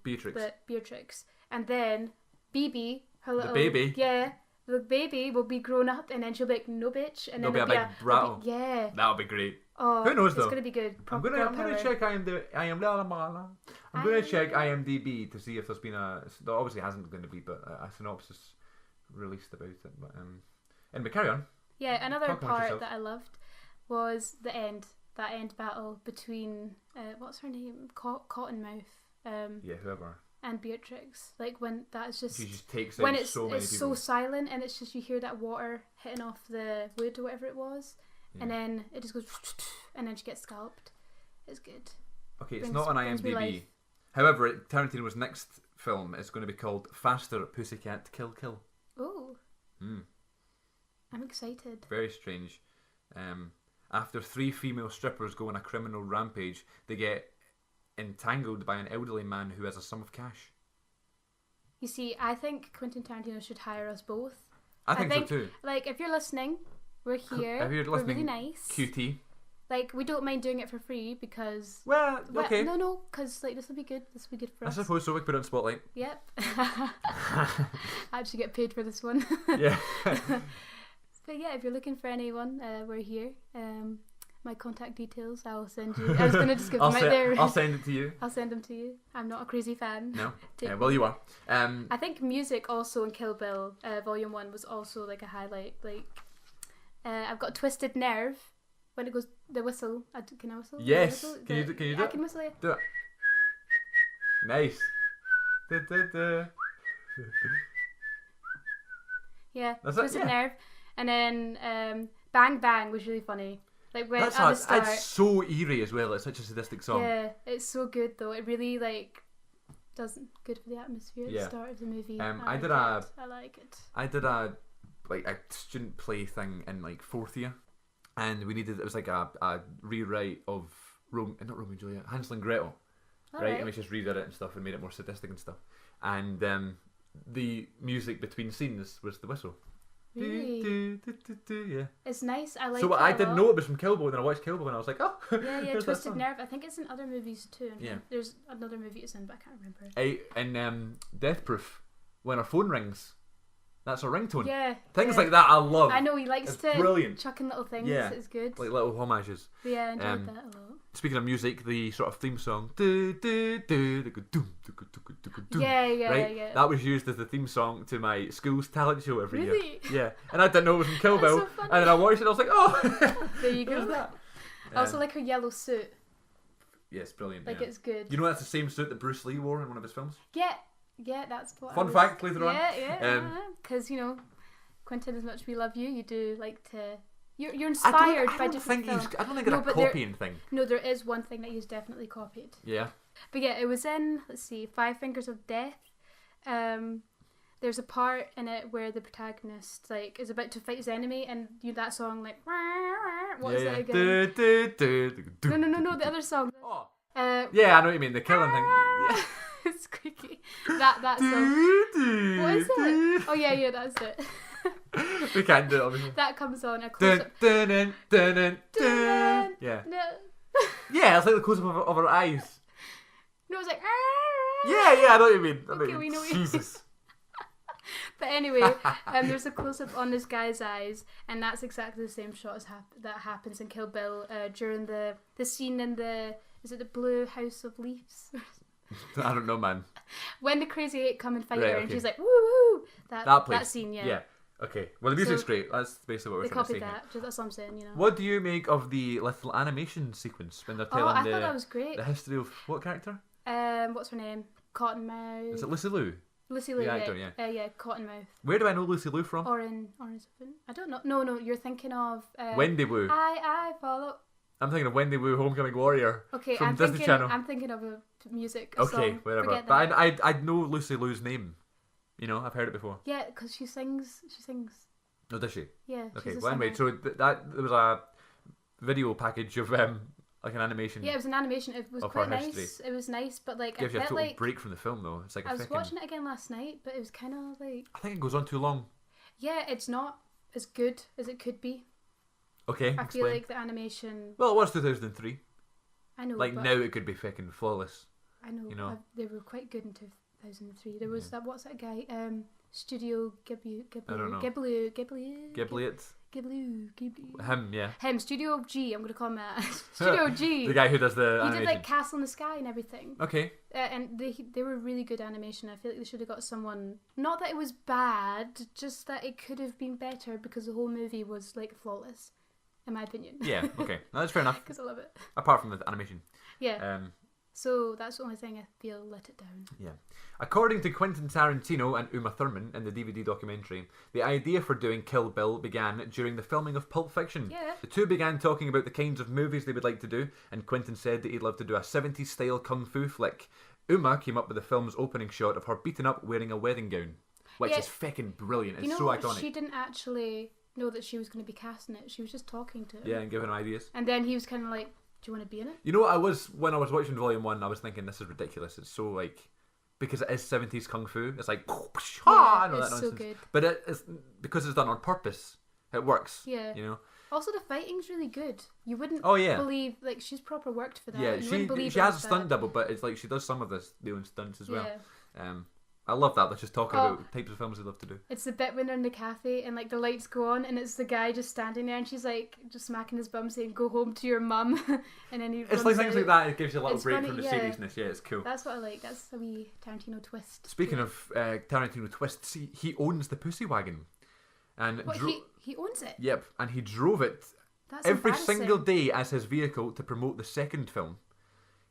Speaker 2: Beatrix.
Speaker 3: Beatrix, and then BB, her little
Speaker 2: baby?
Speaker 3: yeah, the baby will be grown up, and then she'll be like, no bitch, and then
Speaker 2: There'll be a big brattle.
Speaker 3: yeah.
Speaker 2: That'll be great.
Speaker 3: Oh,
Speaker 2: Who knows,
Speaker 3: it's
Speaker 2: though?
Speaker 3: going to be good.
Speaker 2: I'm
Speaker 3: Proper
Speaker 2: gonna
Speaker 3: girl power.
Speaker 2: check I'm gonna check IMDb to see if there's been there obviously hasn't going to be, but a synopsis released about it. But anyway, carry on.
Speaker 3: Yeah, another
Speaker 2: Talk about
Speaker 3: part
Speaker 2: yourself.
Speaker 3: that I loved was the end. That end battle between what's her name, Cottonmouth,
Speaker 2: Yeah, whoever.
Speaker 3: and Beatrix. Like when that's just
Speaker 2: She just takes
Speaker 3: when
Speaker 2: out
Speaker 3: it's
Speaker 2: so many
Speaker 3: it's
Speaker 2: people.
Speaker 3: so silent, and it's just you hear that water hitting off the wood or whatever it was, and then it just goes, and then she gets scalped. It's good.
Speaker 2: Okay, it's
Speaker 3: brings-
Speaker 2: not on
Speaker 3: brings me
Speaker 2: IMDb.
Speaker 3: life.
Speaker 2: However, Tarantino's next film is going to be called Faster Pussycat Kill Kill.
Speaker 3: Oh,
Speaker 2: Mm,
Speaker 3: I'm excited.
Speaker 2: very strange. After 3 female strippers go on a criminal rampage, they get entangled by an elderly man who has a sum of cash.
Speaker 3: You see, I think Quentin Tarantino should hire us both.
Speaker 2: I think so too.
Speaker 3: Like, if you're listening, we're here.
Speaker 2: If you're
Speaker 3: we're really
Speaker 2: listening,
Speaker 3: nice.
Speaker 2: QT.
Speaker 3: Like, we don't mind doing it for free because.
Speaker 2: Well,
Speaker 3: Well,
Speaker 2: okay.
Speaker 3: No, because like this will be good. This will be good for
Speaker 2: I
Speaker 3: us.
Speaker 2: suppose so. We can put it on Spotlight.
Speaker 3: Yep. I actually get paid for this one.
Speaker 2: Yeah.
Speaker 3: But yeah, if you're looking for anyone, we're here. My contact details, I'll send you. I was gonna just give them out there.
Speaker 2: I'll send it to you.
Speaker 3: I'll send them to you. I'm not a crazy fan.
Speaker 2: No.
Speaker 3: Take
Speaker 2: Well,
Speaker 3: me.
Speaker 2: you are.
Speaker 3: I think music also in Kill Bill Volume 1 was also like a highlight. Like, I've got Twisted Nerve when it goes the whistle. Can I whistle?
Speaker 2: Yes.
Speaker 3: The whistle?
Speaker 2: Can you do
Speaker 3: I
Speaker 2: it?
Speaker 3: can whistle. Yeah.
Speaker 2: Do it. Nice. Da, da, da.
Speaker 3: Yeah.
Speaker 2: That's it,
Speaker 3: Twisted
Speaker 2: yeah.
Speaker 3: Nerve, and then Bang Bang was really funny. Like when
Speaker 2: That's
Speaker 3: at the start.
Speaker 2: it's so eerie as well. It's such a sadistic song.
Speaker 3: Yeah, it's so good though. It really like does good for the atmosphere at
Speaker 2: Yeah.
Speaker 3: the start of the movie.
Speaker 2: I
Speaker 3: like
Speaker 2: did
Speaker 3: it. I like it.
Speaker 2: I did a student play thing in like 4th year, and we needed it was like a rewrite of not Romeo and Juliet, Hansel and Gretel, right? And we just redid it and stuff and made it more sadistic and stuff. And the music between scenes was the whistle.
Speaker 3: Really?
Speaker 2: Yeah.
Speaker 3: It's nice. I like
Speaker 2: So
Speaker 3: it
Speaker 2: I
Speaker 3: a
Speaker 2: didn't
Speaker 3: lot.
Speaker 2: know it was from Kill Bill, and then I watched Kill Bill, and I was like, oh.
Speaker 3: Yeah,
Speaker 2: here's that
Speaker 3: Twisted
Speaker 2: song.
Speaker 3: Nerve. I think it's in other movies too.
Speaker 2: Yeah.
Speaker 3: There's another movie it's in, but I can't remember.
Speaker 2: In Death Proof, when our phone rings, that's our ringtone.
Speaker 3: Yeah.
Speaker 2: Things
Speaker 3: yeah.
Speaker 2: like that I love.
Speaker 3: I know he likes
Speaker 2: It's
Speaker 3: to
Speaker 2: brilliant.
Speaker 3: chuck in little things.
Speaker 2: Yeah.
Speaker 3: It's good.
Speaker 2: Like little homages.
Speaker 3: But yeah, I enjoyed that a lot.
Speaker 2: Speaking of music, the sort of theme song, do, do, do, do, doom, do, do, do, do, do,
Speaker 3: Yeah,
Speaker 2: right?
Speaker 3: yeah.
Speaker 2: That was used as the theme song to my school's talent show every year.
Speaker 3: Really?
Speaker 2: Yeah, and I didn't know it was from Kill
Speaker 3: That's
Speaker 2: Bill,
Speaker 3: so funny.
Speaker 2: and then I watched it, and I was like, oh,
Speaker 3: There you
Speaker 2: who's
Speaker 3: go.
Speaker 2: that?
Speaker 3: I also like her yellow suit.
Speaker 2: Yeah, it's brilliant.
Speaker 3: Like
Speaker 2: yeah.
Speaker 3: it's good.
Speaker 2: You know that's the same suit that Bruce Lee wore in one of his films.
Speaker 3: Yeah, that's what.
Speaker 2: Fun fact later on.
Speaker 3: Yeah. Because you know, Quentin, as much as we love you, you do like to. You're
Speaker 2: I
Speaker 3: inspired
Speaker 2: don't
Speaker 3: by
Speaker 2: think
Speaker 3: different films.
Speaker 2: I don't think
Speaker 3: No,
Speaker 2: it's a
Speaker 3: but there-
Speaker 2: copying thing.
Speaker 3: No, there is one thing that he's definitely copied.
Speaker 2: Yeah.
Speaker 3: But yeah, it was in, let's see, Five Fingers of Death. There's a part in it where the protagonist like is about to fight his enemy, and you that song like what is it again?
Speaker 2: Do, do, do, do, do,
Speaker 3: No, the other song.
Speaker 2: Oh.
Speaker 3: Uh,
Speaker 2: Yeah, I know what you mean. The killing thing. Yeah.
Speaker 3: it's squeaky. That song.
Speaker 2: Do, do,
Speaker 3: What is
Speaker 2: do.
Speaker 3: it? Oh yeah, that's it.
Speaker 2: We can't do it, obviously.
Speaker 3: That comes on a close
Speaker 2: Dun,
Speaker 3: up.
Speaker 2: dun, dun, dun, dun, dun.
Speaker 3: Dun.
Speaker 2: Yeah.
Speaker 3: No,
Speaker 2: Yeah, it's like the close up of her eyes.
Speaker 3: no, it's like.
Speaker 2: Yeah, I know what you mean. I know
Speaker 3: Okay,
Speaker 2: what
Speaker 3: we
Speaker 2: you
Speaker 3: know
Speaker 2: mean.
Speaker 3: what you mean.
Speaker 2: Jesus.
Speaker 3: But anyway, there's a close up on this guy's eyes, and that's exactly the same shot as that happens in Kill Bill during the scene in the the Blue House of Leaves
Speaker 2: I don't know, man.
Speaker 3: when the Crazy Eight come and fight
Speaker 2: Right,
Speaker 3: her, and
Speaker 2: okay.
Speaker 3: she's like woo woo
Speaker 2: That place.
Speaker 3: that scene, yeah.
Speaker 2: Yeah. Okay. Well, the music's
Speaker 3: So,
Speaker 2: great. That's basically what
Speaker 3: They
Speaker 2: we're trying to say
Speaker 3: copied
Speaker 2: here.
Speaker 3: that. Just that's what I'm saying, you know.
Speaker 2: What do you make of the little animation sequence when they're telling
Speaker 3: Oh, I thought that was great.
Speaker 2: the history of what character?
Speaker 3: What's her name? Cottonmouth.
Speaker 2: Is it Lucy Liu?
Speaker 3: Lucy Liu?
Speaker 2: the actor, yeah.
Speaker 3: Yeah, Cottonmouth.
Speaker 2: Where do I know Lucy Liu from?
Speaker 3: Orange. I don't know. No, you're thinking of
Speaker 2: Wendy Wu.
Speaker 3: I follow.
Speaker 2: I'm thinking of Wendy Wu, Homecoming Warrior.
Speaker 3: Okay,
Speaker 2: from Disney Channel.
Speaker 3: I'm thinking of a music
Speaker 2: Okay,
Speaker 3: song.
Speaker 2: whatever.
Speaker 3: Forget
Speaker 2: But
Speaker 3: that.
Speaker 2: I know Lucy Liu's name. You know, I've heard it before.
Speaker 3: Yeah, because she sings.
Speaker 2: Oh, does she?
Speaker 3: Yeah.
Speaker 2: Okay.
Speaker 3: She's a
Speaker 2: Well, anyway,
Speaker 3: singer.
Speaker 2: so there was a video package of like an animation.
Speaker 3: Yeah, it was an animation. It was
Speaker 2: of
Speaker 3: quite
Speaker 2: her
Speaker 3: nice.
Speaker 2: history.
Speaker 3: It was nice, but like
Speaker 2: Gives
Speaker 3: I
Speaker 2: you a
Speaker 3: felt
Speaker 2: total
Speaker 3: like
Speaker 2: break from the film, though. It's like
Speaker 3: I was
Speaker 2: freaking.
Speaker 3: watching it again last night, but it was kind of like
Speaker 2: I think it goes on too long.
Speaker 3: yeah, it's not as good as it could be.
Speaker 2: Okay,
Speaker 3: I
Speaker 2: explain.
Speaker 3: feel like the animation.
Speaker 2: Well, it was 2003.
Speaker 3: I know,
Speaker 2: Like
Speaker 3: but
Speaker 2: now, it could be freaking flawless.
Speaker 3: I know,
Speaker 2: you know.
Speaker 3: they were quite good in 2003. There was that what's that guy? Studio Ghibli.
Speaker 2: I don't know.
Speaker 3: Ghibli.
Speaker 2: Ghibli. Him, yeah.
Speaker 3: Him. Studio G. I'm gonna call him that. Studio G.
Speaker 2: The guy who does the
Speaker 3: He
Speaker 2: animation.
Speaker 3: did like Castle in the Sky and everything.
Speaker 2: Okay.
Speaker 3: And they were really good animation. I feel like they should have got someone. Not that it was bad, just that it could have been better because the whole movie was like flawless, in my opinion.
Speaker 2: Yeah. Okay. No, that's fair enough.
Speaker 3: Because I love it.
Speaker 2: Apart from the animation.
Speaker 3: Yeah. So that's the only thing I feel let it down.
Speaker 2: Yeah. According to Quentin Tarantino and Uma Thurman in the DVD documentary, the idea for doing Kill Bill began during the filming of Pulp Fiction.
Speaker 3: Yeah.
Speaker 2: The two began talking about the kinds of movies they would like to do, and Quentin said that he'd love to do a 70s style kung fu flick. Uma came up with the film's opening shot of her beaten up wearing a wedding gown, which
Speaker 3: Yeah.
Speaker 2: is fucking brilliant. It's
Speaker 3: You know
Speaker 2: so
Speaker 3: what?
Speaker 2: iconic.
Speaker 3: She didn't actually know that she was going to be casting it. She was just talking to him.
Speaker 2: Yeah, and giving him ideas.
Speaker 3: And then he was kind of like, "Do you want to be in it?"
Speaker 2: You know what when I was watching Volume 1, I was thinking this is ridiculous. It's so like, because it is 70s kung fu, it's like, and all
Speaker 3: it's
Speaker 2: that
Speaker 3: so
Speaker 2: nonsense.
Speaker 3: good.
Speaker 2: But it's because it's done on purpose. It works.
Speaker 3: Yeah.
Speaker 2: You know?
Speaker 3: Also, the fighting's really good. You wouldn't
Speaker 2: Oh, yeah.
Speaker 3: believe, like, she's proper worked for that.
Speaker 2: Yeah,
Speaker 3: You wouldn't believe
Speaker 2: she
Speaker 3: it
Speaker 2: has a
Speaker 3: was
Speaker 2: stunt
Speaker 3: bad.
Speaker 2: double, but it's like she does some of their own stunts as well.
Speaker 3: Yeah.
Speaker 2: I love that. Let's just talk
Speaker 3: Oh.
Speaker 2: about types of films they love to do.
Speaker 3: It's the bit when they're in the cafe and like the lights go on and it's the guy just standing there and she's like just smacking his bum saying "Go home to your mum," and then he.
Speaker 2: It's
Speaker 3: runs
Speaker 2: like things
Speaker 3: out.
Speaker 2: like that. It gives you a little
Speaker 3: It's
Speaker 2: break
Speaker 3: funny,
Speaker 2: from the
Speaker 3: yeah.
Speaker 2: seriousness. Yeah, it's cool.
Speaker 3: That's what I like. That's a wee Tarantino twist.
Speaker 2: Speaking of Tarantino twists, he owns the Pussy Wagon, and
Speaker 3: What, he owns it.
Speaker 2: yep, and he drove it
Speaker 3: That's
Speaker 2: every
Speaker 3: embarrassing.
Speaker 2: single day as his vehicle to promote the second film,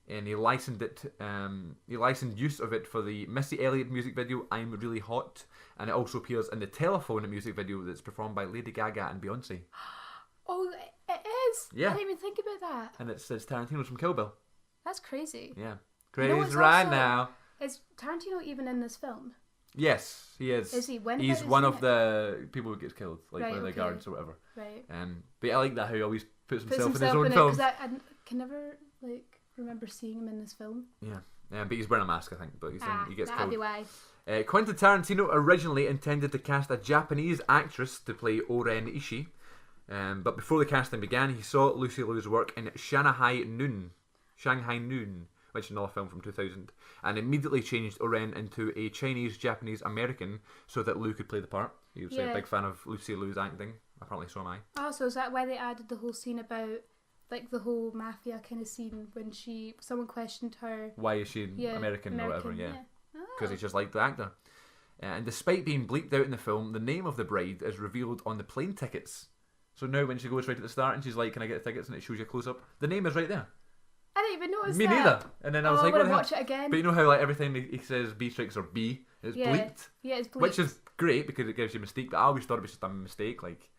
Speaker 2: and he licensed it. He licensed use of it for the Missy Elliott music video "I'm Really Hot," and it also appears in the Telephone music video that's performed by Lady Gaga and Beyonce.
Speaker 3: Oh, it is.
Speaker 2: Yeah.
Speaker 3: I didn't even think about that.
Speaker 2: And it says Tarantino's from Kill Bill.
Speaker 3: That's crazy.
Speaker 2: Yeah,
Speaker 3: You know
Speaker 2: crazy
Speaker 3: what's
Speaker 2: right
Speaker 3: also-
Speaker 2: now.
Speaker 3: Is Tarantino even in this film?
Speaker 2: Yes, he is.
Speaker 3: Is he? When have
Speaker 2: He's
Speaker 3: I
Speaker 2: one
Speaker 3: seen
Speaker 2: of
Speaker 3: it?
Speaker 2: the people who gets killed, like
Speaker 3: Right,
Speaker 2: one of the
Speaker 3: okay.
Speaker 2: guards or whatever.
Speaker 3: Right.
Speaker 2: But I like that how he always puts
Speaker 3: Puts
Speaker 2: himself in his
Speaker 3: himself
Speaker 2: own
Speaker 3: in it
Speaker 2: film.
Speaker 3: because I can never like remember seeing him in this film.
Speaker 2: Yeah, but he's wearing a mask, I think. But he gets
Speaker 3: that'd
Speaker 2: killed.
Speaker 3: be why.
Speaker 2: Quentin Tarantino originally intended to cast a Japanese actress to play Oren Ishii, but before the casting began, he saw Lucy Liu's work in Shanghai Noon, which is another film from 2000, and immediately changed Oren into a Chinese-Japanese American so that Liu could play the part. He was a
Speaker 3: Yeah.
Speaker 2: big fan of Lucy Liu's acting. Apparently, so am I.
Speaker 3: Oh, so is that why they added the whole scene about like the whole mafia kind of scene when someone questioned her?
Speaker 2: Why is she
Speaker 3: Yeah,
Speaker 2: American or whatever? Yeah. Because
Speaker 3: Oh.
Speaker 2: he just liked the actor. And despite being bleeped out in the film, the name of the bride is revealed on the plane tickets. So now when she goes right at the start and she's like, "Can I get the tickets?" and it shows you a close up, the name is right there.
Speaker 3: I didn't even notice
Speaker 2: Me
Speaker 3: that.
Speaker 2: neither. And then I was
Speaker 3: I'm
Speaker 2: like, "What
Speaker 3: gonna
Speaker 2: the hell?"
Speaker 3: watch it again.
Speaker 2: But you know how like every time he says Beatrix or B, it's
Speaker 3: Yeah.
Speaker 2: bleeped,
Speaker 3: Yeah, it's bleeped.
Speaker 2: which is great because it gives you a mistake. But I always thought it was just a mistake, like.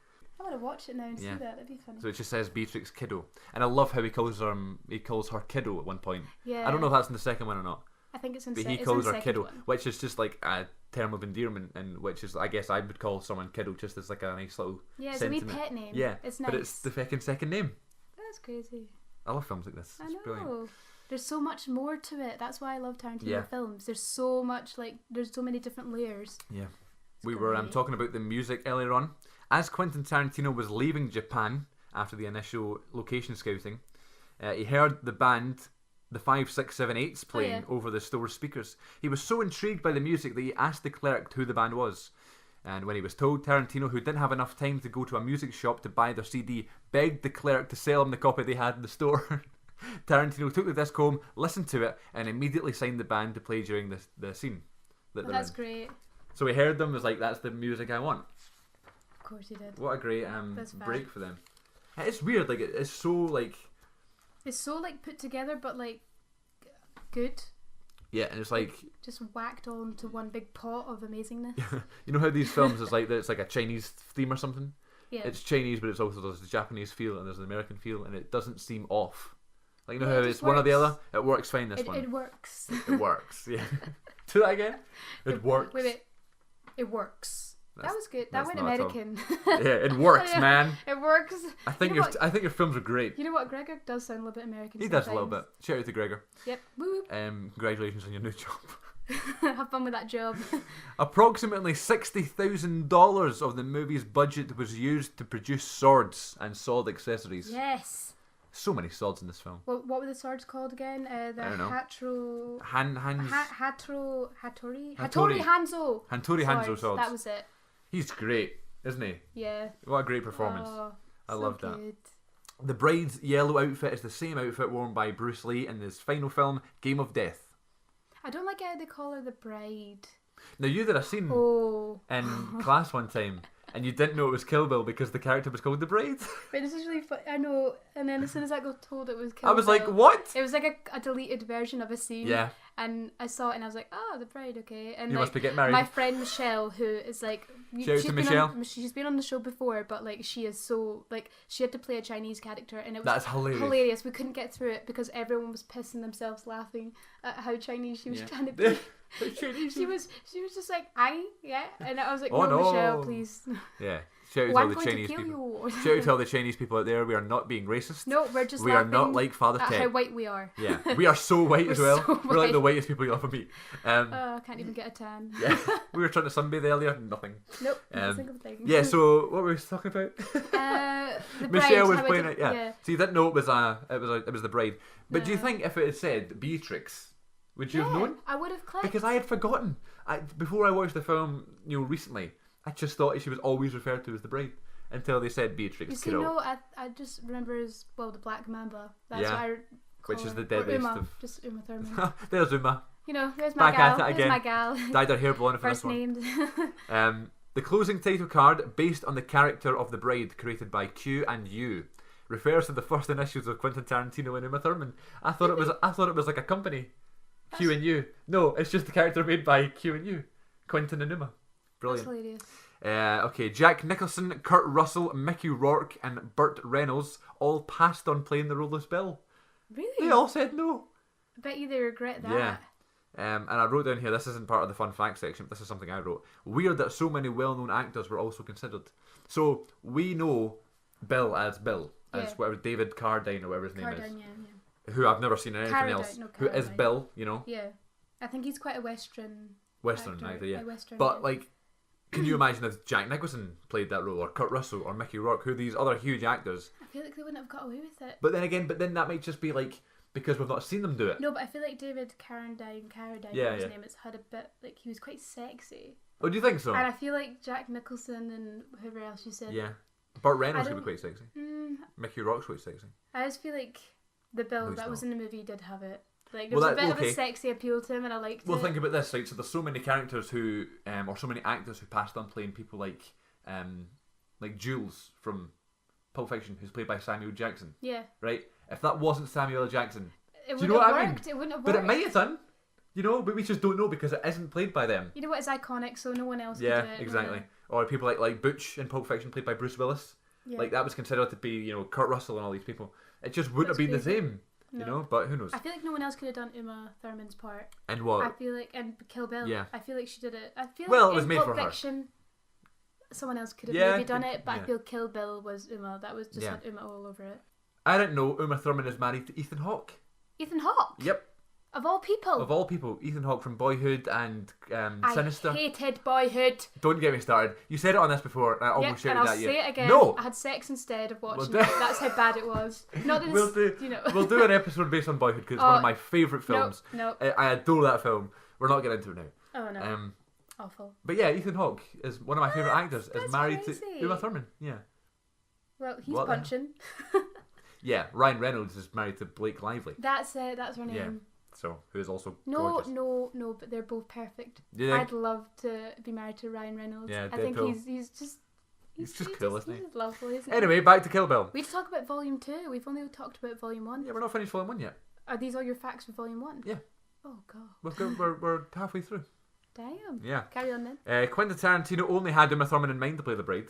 Speaker 3: I'm gonna watch it now and
Speaker 2: Yeah.
Speaker 3: see that. That'd be funny.
Speaker 2: So it just says Beatrix Kiddo, and I love how he calls her Kiddo at one point.
Speaker 3: Yeah.
Speaker 2: I don't know if that's in the second one or not.
Speaker 3: I think it's in.
Speaker 2: But
Speaker 3: Se-
Speaker 2: he
Speaker 3: it's
Speaker 2: calls
Speaker 3: in
Speaker 2: her
Speaker 3: second
Speaker 2: kiddo,
Speaker 3: one.
Speaker 2: which is just like a term of endearment, and which is, I guess, I would call someone kiddo just as like a nice little
Speaker 3: Yeah, it's
Speaker 2: sentiment.
Speaker 3: a wee pet name.
Speaker 2: Yeah,
Speaker 3: it's nice.
Speaker 2: but it's the fucking second name.
Speaker 3: That's crazy.
Speaker 2: I love films like this.
Speaker 3: I
Speaker 2: It's
Speaker 3: know.
Speaker 2: brilliant.
Speaker 3: There's so much more to it. That's why I love Tarantino
Speaker 2: Yeah.
Speaker 3: films. There's so much there's so many different layers.
Speaker 2: Yeah,
Speaker 3: It's
Speaker 2: we were
Speaker 3: great.
Speaker 2: talking about the music earlier on. As Quentin Tarantino was leaving Japan after the initial location scouting, he heard the band, the 5678s, playing over the store speakers. He was so intrigued by the music that he asked the clerk who the band was. And when he was told, Tarantino, who didn't have enough time to go to a music shop to buy their CD, begged the clerk to sell him the copy they had in the store. Tarantino took the disc home, listened to it, and immediately signed the band to play during the scene that they're
Speaker 3: That's
Speaker 2: in.
Speaker 3: great.
Speaker 2: So he heard them, was like, "That's the music I want."
Speaker 3: Of course he did.
Speaker 2: What a great
Speaker 3: That's fab.
Speaker 2: break for them. It's weird, like it's so like
Speaker 3: It's so put together, but good.
Speaker 2: yeah, and it's like
Speaker 3: Just whacked all into one big pot of amazingness.
Speaker 2: you know how these films is like it's like a Chinese theme or something.
Speaker 3: Yeah.
Speaker 2: It's Chinese, but it's also there's the Japanese feel and there's an American feel, and it doesn't seem off. Like, you know
Speaker 3: Yeah,
Speaker 2: how
Speaker 3: it
Speaker 2: it's
Speaker 3: just
Speaker 2: one or the
Speaker 3: works.
Speaker 2: other? It works fine, this one.
Speaker 3: It works.
Speaker 2: It works, yeah. Do that again. It works.
Speaker 3: Wait. It works.
Speaker 2: That's-
Speaker 3: That was good. That
Speaker 2: that's
Speaker 3: went
Speaker 2: not at all.
Speaker 3: American.
Speaker 2: Yeah, it works,
Speaker 3: Yeah.
Speaker 2: man.
Speaker 3: It works.
Speaker 2: I think
Speaker 3: You know
Speaker 2: I think your films are great.
Speaker 3: You know what? Gregor does sound a little bit American.
Speaker 2: He does a little
Speaker 3: sometimes.
Speaker 2: bit. Shout out to Gregor.
Speaker 3: Yep. Woo.
Speaker 2: Congratulations on your new job.
Speaker 3: Have fun with that job.
Speaker 2: Approximately $60,000 of the movie's budget was used to produce swords and sword accessories.
Speaker 3: Yes.
Speaker 2: So many swords in this film.
Speaker 3: What were the swords called again? The
Speaker 2: I don't know.
Speaker 3: Hattori
Speaker 2: Hattori
Speaker 3: Hanzo.
Speaker 2: Hattori Hanzo swords.
Speaker 3: That was it.
Speaker 2: He's great, isn't he?
Speaker 3: Yeah.
Speaker 2: What a great performance.
Speaker 3: Oh,
Speaker 2: I
Speaker 3: so
Speaker 2: love that.
Speaker 3: good.
Speaker 2: The bride's yellow outfit is the same outfit worn by Bruce Lee in his final film, Game of Death.
Speaker 3: I don't like how they call her the bride.
Speaker 2: Now, you did a scene
Speaker 3: Oh.
Speaker 2: in class one time, and you didn't know it was Kill Bill because the character was called the bride.
Speaker 3: Wait, this is really fun. I know. And then as soon as I got told it was Kill
Speaker 2: I was like,
Speaker 3: Bill,
Speaker 2: what?
Speaker 3: it was like a deleted version of a scene.
Speaker 2: Yeah,
Speaker 3: And I saw it and I was like, oh, the bride, okay. And
Speaker 2: you
Speaker 3: like,
Speaker 2: must be getting married.
Speaker 3: my friend Michelle, who is like,
Speaker 2: Shout out to Michelle.
Speaker 3: She's been on the show before, but like she is so like she had to play a Chinese character, and it was
Speaker 2: That's hilarious.
Speaker 3: hilarious. We couldn't get through it because everyone was pissing themselves laughing at how Chinese she was
Speaker 2: Yeah.
Speaker 3: trying to be.
Speaker 2: The Chinese-
Speaker 3: She was just like, yeah, and I was like,
Speaker 2: Oh,
Speaker 3: no,
Speaker 2: no.
Speaker 3: Michelle, please.
Speaker 2: Yeah. Shout out
Speaker 3: Oh,
Speaker 2: to all
Speaker 3: I'm
Speaker 2: the
Speaker 3: going to
Speaker 2: Chinese
Speaker 3: kill
Speaker 2: people.
Speaker 3: you.
Speaker 2: Shout out to all the Chinese people out there. We are not being racist.
Speaker 3: No, we're just
Speaker 2: we are
Speaker 3: laughing
Speaker 2: not like Father
Speaker 3: at how
Speaker 2: Ted.
Speaker 3: white we are.
Speaker 2: Yeah, we are so white as
Speaker 3: We're
Speaker 2: well.
Speaker 3: so
Speaker 2: We're like the
Speaker 3: white.
Speaker 2: whitest people you'll ever meet.
Speaker 3: I can't even get a tan.
Speaker 2: Yeah, we were trying to sunbathe earlier. Nothing.
Speaker 3: Nope, not a
Speaker 2: Um,
Speaker 3: single thing.
Speaker 2: Yeah. So what were we talking about?
Speaker 3: The
Speaker 2: Michelle
Speaker 3: bride,
Speaker 2: was
Speaker 3: how
Speaker 2: playing
Speaker 3: I
Speaker 2: it.
Speaker 3: did-
Speaker 2: Yeah. So you didn't know it was the bride. But do you
Speaker 3: No.
Speaker 2: think if it had said Beatrix, would you have
Speaker 3: Yeah,
Speaker 2: known?
Speaker 3: I would have clicked.
Speaker 2: Because I had forgotten. Before I watched the film, recently, I just thought she was always referred to as the bride until they said Beatrix
Speaker 3: You see,
Speaker 2: Kiddo.
Speaker 3: no, I just remember as well the Black Mamba. That's
Speaker 2: Yeah,
Speaker 3: what I call
Speaker 2: which is
Speaker 3: her.
Speaker 2: the
Speaker 3: Or
Speaker 2: deadliest
Speaker 3: Uma,
Speaker 2: of-
Speaker 3: just Uma Thurman.
Speaker 2: There's Uma.
Speaker 3: You know, there's my
Speaker 2: Back at
Speaker 3: gal.
Speaker 2: it
Speaker 3: There's
Speaker 2: again.
Speaker 3: my gal.
Speaker 2: Dyed her hair blonde for
Speaker 3: First
Speaker 2: this one.
Speaker 3: named.
Speaker 2: The closing title card, based on the character of the bride created by Q and U, refers to the first initials of Quentin Tarantino and Uma Thurman. I thought it was like a company. Q and U. No, it's just the character made by Q and U. Quentin and Uma.
Speaker 3: That's
Speaker 2: Brilliant.
Speaker 3: hilarious.
Speaker 2: Okay, Jack Nicholson, Kurt Russell, Mickey Rourke, and Burt Reynolds all passed on playing the role of Bill.
Speaker 3: Really?
Speaker 2: They all said no.
Speaker 3: I bet you they regret that.
Speaker 2: Yeah. And I wrote down here, this isn't part of the fun fact section, but this is something I wrote. Weird that so many well-known actors were also considered. So, we know Bill, as
Speaker 3: Yeah.
Speaker 2: whatever, David Carradine or whatever his name is.
Speaker 3: Cardine, yeah.
Speaker 2: Who I've never seen in anything
Speaker 3: Carradine,
Speaker 2: else.
Speaker 3: no,
Speaker 2: Who is
Speaker 3: Carradine.
Speaker 2: Bill, you know?
Speaker 3: Yeah. I think he's quite a Western
Speaker 2: Western actor, yeah.
Speaker 3: A Western,
Speaker 2: But,
Speaker 3: yeah.
Speaker 2: like, can you imagine if Jack Nicholson played that role, or Kurt Russell, or Mickey Rourke, who are these other huge actors?
Speaker 3: I feel like they wouldn't have got away with it.
Speaker 2: But then that might just be, like, because we've not seen them do it.
Speaker 3: No, but I feel like David Carradine,
Speaker 2: Yeah,
Speaker 3: whatever his
Speaker 2: yeah.
Speaker 3: name is, had a bit, like, he was quite sexy.
Speaker 2: Oh, do you think so?
Speaker 3: And I feel like Jack Nicholson and whoever else you said.
Speaker 2: Yeah. Burt Reynolds
Speaker 3: I
Speaker 2: could be
Speaker 3: don't-
Speaker 2: quite sexy.
Speaker 3: Mm,
Speaker 2: Mickey Rourke's quite sexy.
Speaker 3: I just feel like the Bill
Speaker 2: No, he's
Speaker 3: that was
Speaker 2: not.
Speaker 3: in the movie did have it. Like, there
Speaker 2: Well,
Speaker 3: was a
Speaker 2: that-
Speaker 3: bit of
Speaker 2: okay.
Speaker 3: a sexy appeal to him, and I liked
Speaker 2: Well,
Speaker 3: it.
Speaker 2: think about this, right? So there's so many characters who, or so many actors who passed on playing people like Jules from Pulp Fiction, who's played by Samuel Jackson,
Speaker 3: Yeah.
Speaker 2: right? If that wasn't Samuel L. Jackson,
Speaker 3: It
Speaker 2: Do you
Speaker 3: wouldn't
Speaker 2: know
Speaker 3: have
Speaker 2: what I mean?
Speaker 3: worked. It wouldn't have
Speaker 2: but
Speaker 3: worked.
Speaker 2: it might have done, but we just don't know because it isn't played by them.
Speaker 3: You know what? It's iconic, so no one else
Speaker 2: Yeah,
Speaker 3: could do it.
Speaker 2: exactly. Or people like Butch in Pulp Fiction, played by Bruce Willis.
Speaker 3: Yeah.
Speaker 2: Like that was considered to be, Kurt Russell and all these people. It just wouldn't
Speaker 3: That's
Speaker 2: have been the
Speaker 3: crazy.
Speaker 2: same,
Speaker 3: No.
Speaker 2: But who knows?
Speaker 3: I feel like no one else could have done Uma Thurman's part.
Speaker 2: And
Speaker 3: I
Speaker 2: what?
Speaker 3: feel like, and Kill Bill.
Speaker 2: Yeah.
Speaker 3: I feel like she did it. I feel
Speaker 2: Well,
Speaker 3: like
Speaker 2: it was
Speaker 3: in
Speaker 2: made
Speaker 3: Pulp
Speaker 2: for her.
Speaker 3: Fiction, someone else could have
Speaker 2: Yeah,
Speaker 3: maybe done it, but
Speaker 2: yeah.
Speaker 3: I feel Kill Bill was Uma. That was just
Speaker 2: Yeah.
Speaker 3: had Uma all over it.
Speaker 2: I didn't know Uma Thurman is married to Ethan Hawke.
Speaker 3: Ethan Hawke.
Speaker 2: Yep.
Speaker 3: Of all people.
Speaker 2: Of all people, Ethan Hawke from Boyhood and Sinister.
Speaker 3: I hated Boyhood.
Speaker 2: Don't get me started. You said it on this before, and I
Speaker 3: Yep,
Speaker 2: almost
Speaker 3: and
Speaker 2: shouted
Speaker 3: I'll
Speaker 2: at you.
Speaker 3: say it again.
Speaker 2: No,
Speaker 3: I had sex instead of watching
Speaker 2: Well,
Speaker 3: it. That's how bad it was. Not that
Speaker 2: we'll
Speaker 3: it's,
Speaker 2: do. We'll do an episode based on Boyhood because it's one of my favourite films.
Speaker 3: No.
Speaker 2: I adore that film. We're not getting into it now.
Speaker 3: Oh no.
Speaker 2: Um,
Speaker 3: Awful.
Speaker 2: but yeah, Ethan Hawke is one of my favourite actors. Is
Speaker 3: That's
Speaker 2: married
Speaker 3: crazy.
Speaker 2: to Uma Thurman. Yeah.
Speaker 3: Well, he's
Speaker 2: What the hell?
Speaker 3: punching.
Speaker 2: Yeah. Ryan Reynolds is married to Blake Lively.
Speaker 3: That's it. That's her name.
Speaker 2: Yeah. So who is also
Speaker 3: No,
Speaker 2: gorgeous.
Speaker 3: no, but they're both perfect.
Speaker 2: Do you think?
Speaker 3: I'd love to be married to Ryan Reynolds.
Speaker 2: Yeah,
Speaker 3: I think
Speaker 2: Deadpool.
Speaker 3: he's just
Speaker 2: He's just cool, isn't he?
Speaker 3: He's lovely, isn't he?
Speaker 2: Anyway, back to Kill Bill.
Speaker 3: We need to talk about Volume 2. We've only talked about Volume 1.
Speaker 2: Yeah, we're not finished Volume 1 yet.
Speaker 3: Are these all your facts for Volume 1?
Speaker 2: Yeah.
Speaker 3: Oh god.
Speaker 2: We're halfway through.
Speaker 3: Damn.
Speaker 2: Yeah.
Speaker 3: Carry on then.
Speaker 2: Quentin Tarantino only had Uma Thurman in mind to play the bride.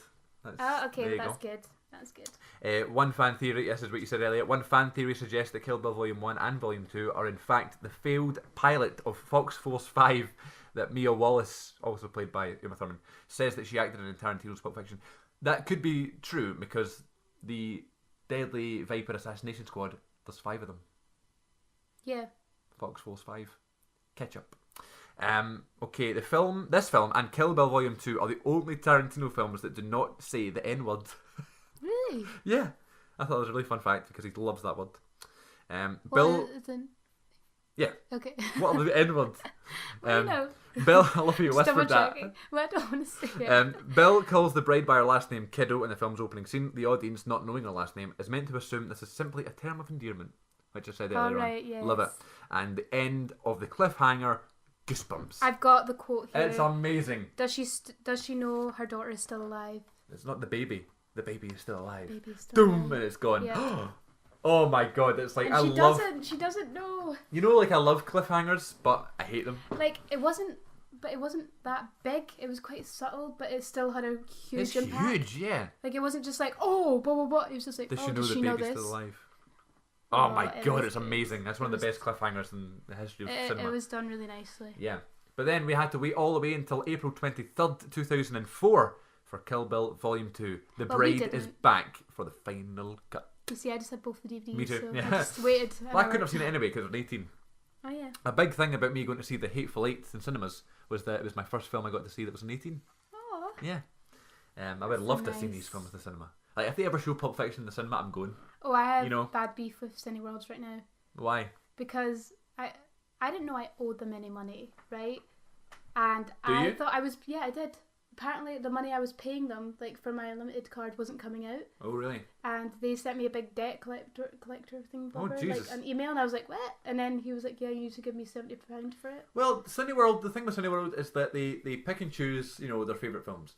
Speaker 3: Oh, okay,
Speaker 2: there you
Speaker 3: that's
Speaker 2: go.
Speaker 3: good. That's good.
Speaker 2: One fan theory, this is what you said earlier, one fan theory suggests that Kill Bill Volume 1 and Volume 2 are in fact the failed pilot of Fox Force 5 that Mia Wallace, also played by Uma Thurman, says that she acted in Tarantino's Pulp Fiction. That could be true because the Deadly Viper Assassination Squad, there's 5 of them.
Speaker 3: Yeah.
Speaker 2: Fox Force 5. Ketchup. Okay, this film and Kill Bill Volume 2 are the only Tarantino films that do not say the N-word.
Speaker 3: Really?
Speaker 2: Yeah. I thought it was a really fun fact because he loves that word.
Speaker 3: Well,
Speaker 2: Bill...
Speaker 3: then...
Speaker 2: Yeah.
Speaker 3: Okay.
Speaker 2: What are the N-word?
Speaker 3: Well, no.
Speaker 2: Bill, I love you
Speaker 3: Just double
Speaker 2: whispered that.
Speaker 3: checking. Well, I don't want to say it.
Speaker 2: Bill calls the bride by her last name Kiddo in the film's opening scene. The audience, not knowing her last name, is meant to assume this is simply a term of endearment, which I said earlier
Speaker 3: right,
Speaker 2: on.
Speaker 3: yes.
Speaker 2: Love it. And the end of the cliffhanger, goosebumps.
Speaker 3: I've got the quote here.
Speaker 2: It's amazing.
Speaker 3: Does she know her daughter is still alive?
Speaker 2: It's not the baby. The baby is still alive.
Speaker 3: Baby's still
Speaker 2: Doom,
Speaker 3: alive.
Speaker 2: and it's gone.
Speaker 3: Yeah.
Speaker 2: Oh my god, it's like
Speaker 3: And she doesn't know.
Speaker 2: You know, like I love cliffhangers, but I hate them.
Speaker 3: Like it wasn't that big. It was quite subtle, but it still had a huge
Speaker 2: It's
Speaker 3: impact.
Speaker 2: huge, yeah.
Speaker 3: Like it wasn't just like, oh, blah blah blah. It was just like,
Speaker 2: Does
Speaker 3: oh,
Speaker 2: she know
Speaker 3: does
Speaker 2: the
Speaker 3: she know
Speaker 2: baby's
Speaker 3: this?
Speaker 2: still alive? Oh my
Speaker 3: it
Speaker 2: god,
Speaker 3: was
Speaker 2: it's
Speaker 3: good.
Speaker 2: amazing. That's one of the best cliffhangers in the history of cinema.
Speaker 3: It was done really nicely.
Speaker 2: Yeah. But then we had to wait all the way until April 23rd, 2004 for Kill Bill Volume 2. The
Speaker 3: But we
Speaker 2: bride is
Speaker 3: didn't.
Speaker 2: back for the final cut.
Speaker 3: You see, I just had both the DVDs.
Speaker 2: Me too,
Speaker 3: So
Speaker 2: yeah.
Speaker 3: I just waited. an
Speaker 2: Well, I
Speaker 3: hour.
Speaker 2: couldn't have seen it anyway because I was 18.
Speaker 3: Oh yeah.
Speaker 2: A big thing about me going to see The Hateful Eight in cinemas was that it was my first film I got to see that was an 18.
Speaker 3: Oh.
Speaker 2: Yeah. I would
Speaker 3: So
Speaker 2: love to have seen
Speaker 3: nice.
Speaker 2: these films in the cinema. Like, if they ever show Pulp Fiction in the cinema, I'm going.
Speaker 3: Oh, I have
Speaker 2: You know.
Speaker 3: bad beef with Cineworlds right now
Speaker 2: Why?
Speaker 3: because I didn't know I owed them any money, right? And
Speaker 2: Do
Speaker 3: I
Speaker 2: you?
Speaker 3: thought I was I did. Apparently, the money I was paying them, like for my unlimited card, wasn't coming out,
Speaker 2: Oh, really?
Speaker 3: and they sent me a big debt collector thing,
Speaker 2: Oh,
Speaker 3: like
Speaker 2: Jesus.
Speaker 3: an email, and I was like, what? And then he was like, yeah, you need to give me £70 for it.
Speaker 2: Well, Cineworld, the thing with Cineworld is that they pick and choose, their favourite films.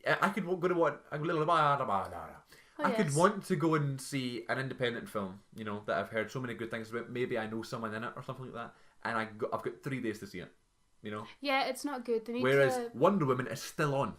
Speaker 2: I could go to what...
Speaker 3: Oh,
Speaker 2: I could
Speaker 3: yes.
Speaker 2: want to go and see an independent film, that I've heard so many good things about. Maybe I know someone in it or something like that, and I've got 3 days to see it,
Speaker 3: Yeah, it's not good. They need
Speaker 2: Whereas
Speaker 3: to.
Speaker 2: Wonder Woman is still on.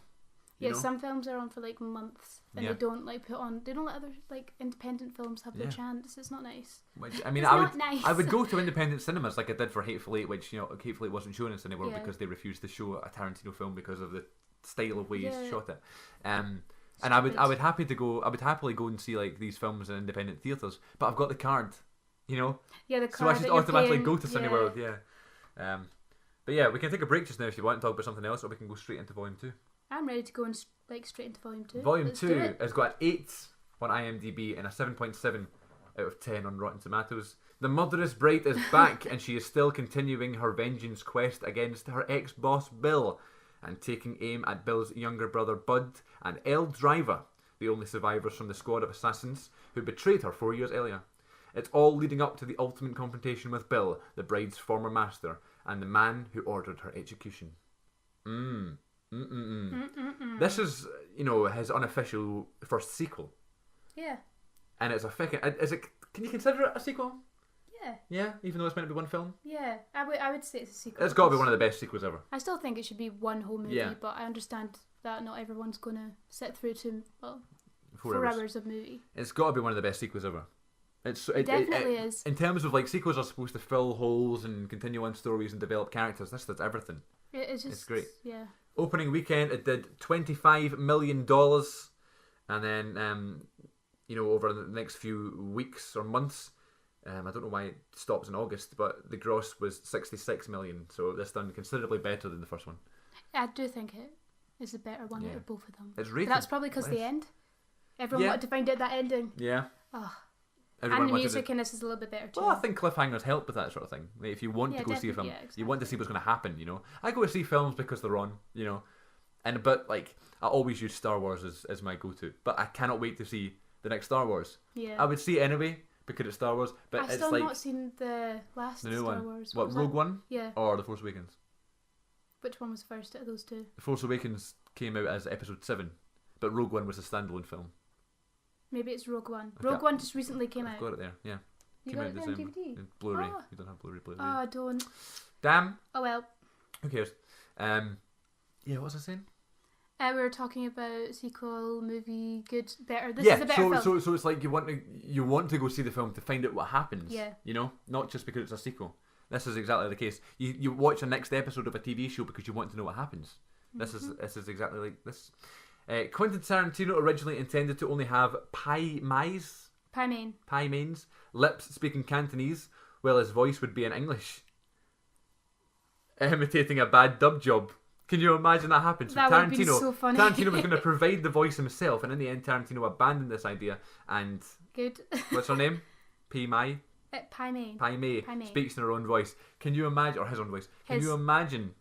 Speaker 3: Yeah, some films are on for like months, and
Speaker 2: Yeah.
Speaker 3: they don't like put on. They don't let other like independent films have their
Speaker 2: Yeah.
Speaker 3: chance. It's not nice.
Speaker 2: Which, I mean,
Speaker 3: It's
Speaker 2: I
Speaker 3: not
Speaker 2: would
Speaker 3: nice.
Speaker 2: I would go to independent cinemas like I did for Hateful Eight, which Hateful Eight wasn't shown in Cineworld
Speaker 3: Yeah.
Speaker 2: because they refused to show a Tarantino film because of the style of way
Speaker 3: Yeah.
Speaker 2: he shot it. And I would happily go and see like these films in independent theaters, but I've got the card,
Speaker 3: Yeah, the
Speaker 2: so I
Speaker 3: card
Speaker 2: should
Speaker 3: that you're
Speaker 2: automatically
Speaker 3: paying,
Speaker 2: go to Cineworld. Yeah. But yeah, we can take a break just now if you want and talk about something else, or we can go straight into Volume 2.
Speaker 3: I'm ready to go and straight into Volume 2.
Speaker 2: Volume
Speaker 3: Let's do
Speaker 2: 2
Speaker 3: it.
Speaker 2: has got an 8 on IMDb and a 7.7 out of 10 on Rotten Tomatoes. The murderous bride is back and she is still continuing her vengeance quest against her ex-boss Bill and taking aim at Bill's younger brother Bud and Elle Driver, the only survivors from the squad of assassins who betrayed her 4 years earlier. It's all leading up to the ultimate confrontation with Bill, the bride's former master, and the man who ordered her execution. This is, his unofficial first sequel,
Speaker 3: Yeah.
Speaker 2: and it's a fucking. Is it? Can you consider it a sequel?
Speaker 3: Yeah.
Speaker 2: Yeah, even though it's meant to be one film.
Speaker 3: Yeah. I would say it's a sequel.
Speaker 2: It's got to be one of the best sequels ever.
Speaker 3: I still think it should be one whole movie,
Speaker 2: Yeah.
Speaker 3: but I understand that not everyone's gonna sit through
Speaker 2: 4
Speaker 3: 4
Speaker 2: hours.
Speaker 3: hours of movie.
Speaker 2: It's got to be one of the best sequels ever.
Speaker 3: It definitely is.
Speaker 2: In terms of like sequels are supposed to fill holes and continue on stories and develop characters. This does everything.
Speaker 3: It's just
Speaker 2: It's great.
Speaker 3: Yeah.
Speaker 2: Opening weekend, it did $25 million, and then over the next few weeks or months, I don't know why it stops in August, but the gross was $66 million. So that's done considerably better than the first one.
Speaker 3: I do think it is the better one out
Speaker 2: Yeah.
Speaker 3: of both of them.
Speaker 2: It's
Speaker 3: But
Speaker 2: rated.
Speaker 3: that's probably because the end. Everyone
Speaker 2: Yeah.
Speaker 3: wanted to find out that ending.
Speaker 2: Yeah.
Speaker 3: Oh.
Speaker 2: Everyone
Speaker 3: And the
Speaker 2: wanted
Speaker 3: music
Speaker 2: to-
Speaker 3: in this is a little bit better too.
Speaker 2: Well, I think cliffhangers help with that sort of thing. Like, if you want
Speaker 3: Yeah,
Speaker 2: to go see a film,
Speaker 3: definitely, yeah,
Speaker 2: you want to see what's going to happen. I go to see films because they're on. But like I always use Star Wars as my go-to. But I cannot wait to see the next Star Wars.
Speaker 3: Yeah.
Speaker 2: I would see it anyway because it's Star Wars. But
Speaker 3: I've
Speaker 2: it's
Speaker 3: still
Speaker 2: like
Speaker 3: not seen the last
Speaker 2: the new
Speaker 3: Star
Speaker 2: one.
Speaker 3: Wars.
Speaker 2: What,
Speaker 3: was
Speaker 2: Rogue
Speaker 3: that?
Speaker 2: One
Speaker 3: Yeah.
Speaker 2: or The Force Awakens?
Speaker 3: Which one was first out of those two?
Speaker 2: The Force Awakens came out as Episode 7, but Rogue One was a standalone film.
Speaker 3: Maybe it's Rogue One.
Speaker 2: Okay.
Speaker 3: Rogue One just recently came
Speaker 2: I've
Speaker 3: out.
Speaker 2: got it there. Yeah,
Speaker 3: You
Speaker 2: came
Speaker 3: got
Speaker 2: out in
Speaker 3: it there on
Speaker 2: December.
Speaker 3: DVD?
Speaker 2: In Blu-ray.
Speaker 3: Oh.
Speaker 2: You don't have Blu-ray.
Speaker 3: Oh, I don't.
Speaker 2: Damn.
Speaker 3: Oh well.
Speaker 2: Who cares? Yeah. What was I saying?
Speaker 3: We were talking about sequel, movie, good, better. This
Speaker 2: yeah,
Speaker 3: is a better film.
Speaker 2: so it's like you want to go see the film to find out what happens.
Speaker 3: Yeah.
Speaker 2: You know, not just because it's a sequel. This is exactly the case. You watch the next episode of a TV show because you want to know what happens. This is exactly like this. Quentin Tarantino originally intended to only have Pai Mains lips speaking Cantonese, while his voice would be in English, imitating a bad dub job. Can you imagine that happens?
Speaker 3: That would be so funny.
Speaker 2: Tarantino was going to provide the voice himself, and in the end, Tarantino abandoned this idea. And
Speaker 3: Good.
Speaker 2: what's her name? Pai Mei speaks in her own voice. Can you imagine, or his own voice? Can you imagine,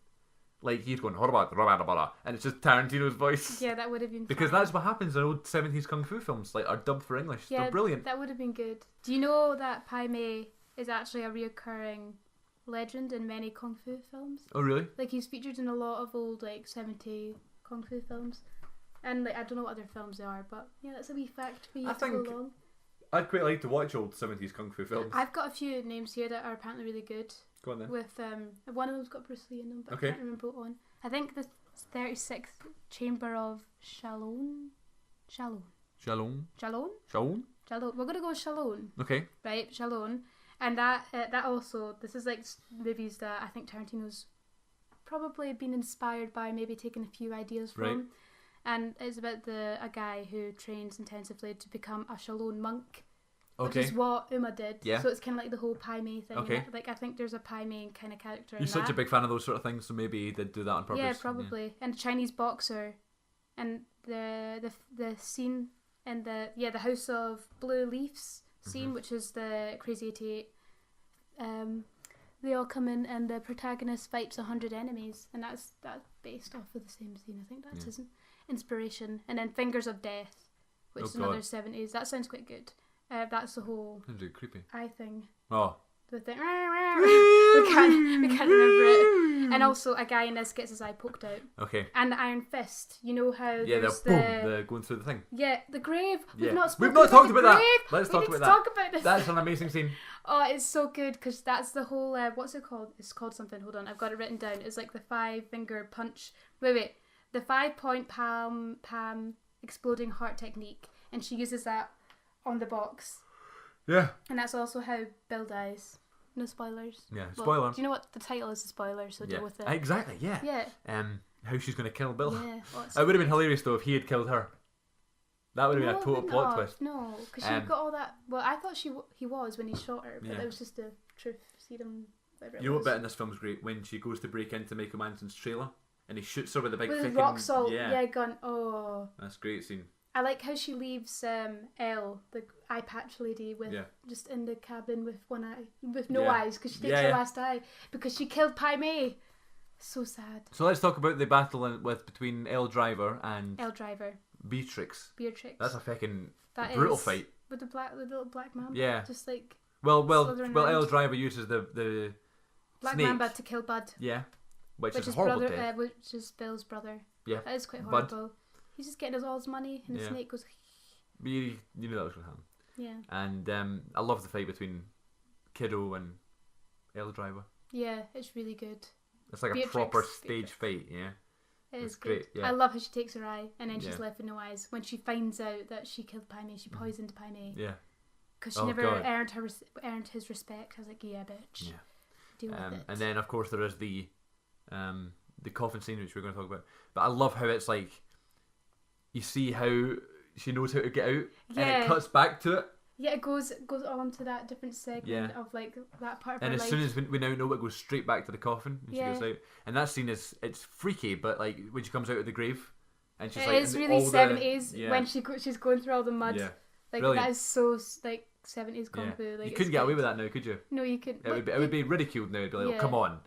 Speaker 2: like he's going and it's just Tarantino's voice?
Speaker 3: Yeah, that would have been.
Speaker 2: Because
Speaker 3: fun.
Speaker 2: that's what happens in old 70s kung fu films, like are dubbed for English.
Speaker 3: Yeah,
Speaker 2: they're brilliant.
Speaker 3: That would have been good. Do you know that Pai Mei is actually a reoccurring legend in many kung fu films?
Speaker 2: Oh really?
Speaker 3: Like he's featured in a lot of old like 70 kung fu films, and like I don't know what other films they are, but yeah, that's a wee fact for you to go along.
Speaker 2: I'd quite like to watch old 70s kung fu films.
Speaker 3: I've got a few names here that are apparently really good.
Speaker 2: Go on then.
Speaker 3: With one of them's got Bruce Lee in them, but
Speaker 2: Okay.
Speaker 3: I can't remember what one. I think the 36th Chamber of Shalon.
Speaker 2: Shalom.
Speaker 3: We're gonna go with Shalon,
Speaker 2: Okay.
Speaker 3: right? Shalon, and that also, this is like movies that I think Tarantino's probably been inspired by, maybe taking a few ideas from.
Speaker 2: Right.
Speaker 3: And it's about a guy who trains intensively to become a Shalon monk.
Speaker 2: Okay.
Speaker 3: Which is what Uma did.
Speaker 2: Yeah.
Speaker 3: So it's kind of like the whole Pai Mei thing.
Speaker 2: Okay.
Speaker 3: Like I think there's a Pai Mei kind of character.
Speaker 2: You're such a big fan of those sort of things, so maybe he did do that on purpose.
Speaker 3: Yeah, probably. And a Chinese boxer, and the scene in the House of Blue Leaves scene, which is the Crazy 88. They all come in and the protagonist fights 100 enemies, and that's based off of the same scene. I think that's his inspiration. And then Fingers of Death, which is another 70s. That sounds quite good. That's the whole
Speaker 2: Sounds really creepy.
Speaker 3: eye thing.
Speaker 2: Oh.
Speaker 3: The thing. we can't remember it. And also, a guy in this gets his eye poked out.
Speaker 2: Okay.
Speaker 3: And the Iron Fist. You know how
Speaker 2: Yeah,
Speaker 3: there's
Speaker 2: they're going through the thing.
Speaker 3: Yeah, the grave.
Speaker 2: Yeah.
Speaker 3: We've not
Speaker 2: talked about that.
Speaker 3: grave.
Speaker 2: Let's talk about that.
Speaker 3: Talk about this.
Speaker 2: That's an amazing scene.
Speaker 3: Oh, it's so good because that's the whole. What's it called? It's called something. Hold on, I've got it written down. It's like the 5-finger punch. Wait. The 5-point palm exploding heart technique, and she uses that on the box.
Speaker 2: Yeah.
Speaker 3: And that's also how Bill dies. No spoilers.
Speaker 2: Yeah,
Speaker 3: Well,
Speaker 2: spoiler.
Speaker 3: do you know what the title is? A spoiler, so deal with it.
Speaker 2: Exactly, yeah.
Speaker 3: Yeah.
Speaker 2: How she's going to kill Bill.
Speaker 3: Yeah.
Speaker 2: It would have been hilarious though if he had killed her. That would have been a total plot twist.
Speaker 3: No, because she got all that. Well, I thought he was when he shot her, but it was just a truth serum.
Speaker 2: You know what bit in this film's great? When she goes to break into Michael Manson's trailer and he shoots her with a big
Speaker 3: with
Speaker 2: fucking
Speaker 3: rock salt.
Speaker 2: Yeah.
Speaker 3: Gun. Oh.
Speaker 2: That's a great scene.
Speaker 3: I like how she leaves Elle, the eye patch lady, with just in the cabin with one eye, with no eyes, because she takes her last eye because she killed Pai Mei. So sad.
Speaker 2: So let's talk about the battle between Elle Driver and Beatrix. That's a fucking brutal fight.
Speaker 3: With the little black mamba.
Speaker 2: Yeah.
Speaker 3: Just like.
Speaker 2: Well, Elle Driver uses the
Speaker 3: Black
Speaker 2: snake.
Speaker 3: Mamba to kill Bud.
Speaker 2: Yeah. Which is a horrible death.
Speaker 3: Which is Bill's brother.
Speaker 2: Yeah.
Speaker 3: That is quite
Speaker 2: Bud.
Speaker 3: horrible. He's just getting all his money, and the snake goes.
Speaker 2: You knew that was going to happen.
Speaker 3: Yeah.
Speaker 2: And I love the fight between Kiddo and Elle Driver.
Speaker 3: Yeah, it's really good.
Speaker 2: It's like a proper stage fight, yeah.
Speaker 3: It is
Speaker 2: great, yeah.
Speaker 3: I love how she takes her eye, and then she's left with no eyes. When she finds out that she killed Pai Mei, she poisoned Pai Mei.
Speaker 2: Yeah.
Speaker 3: Because she never earned his respect. I was like, yeah, bitch.
Speaker 2: Yeah.
Speaker 3: Deal with it.
Speaker 2: And then, of course, there is the coffin scene, which we're going to talk about. But I love how it's like, you see how she knows how to get out, and it cuts back to it.
Speaker 3: Yeah, it goes on to that different segment of like that part of her life.
Speaker 2: And as soon as we now know it goes straight back to the coffin, and she goes out. And that scene it's freaky, but like when she comes out of the grave, and she's like,
Speaker 3: it's really 70s when she's going through all the mud.
Speaker 2: Yeah.
Speaker 3: Like
Speaker 2: Brilliant.
Speaker 3: that is so like 70s kung fu. Like,
Speaker 2: you couldn't get away with that now, could you?
Speaker 3: No, you couldn't.
Speaker 2: It would be ridiculed now. It'd be like, oh, come on.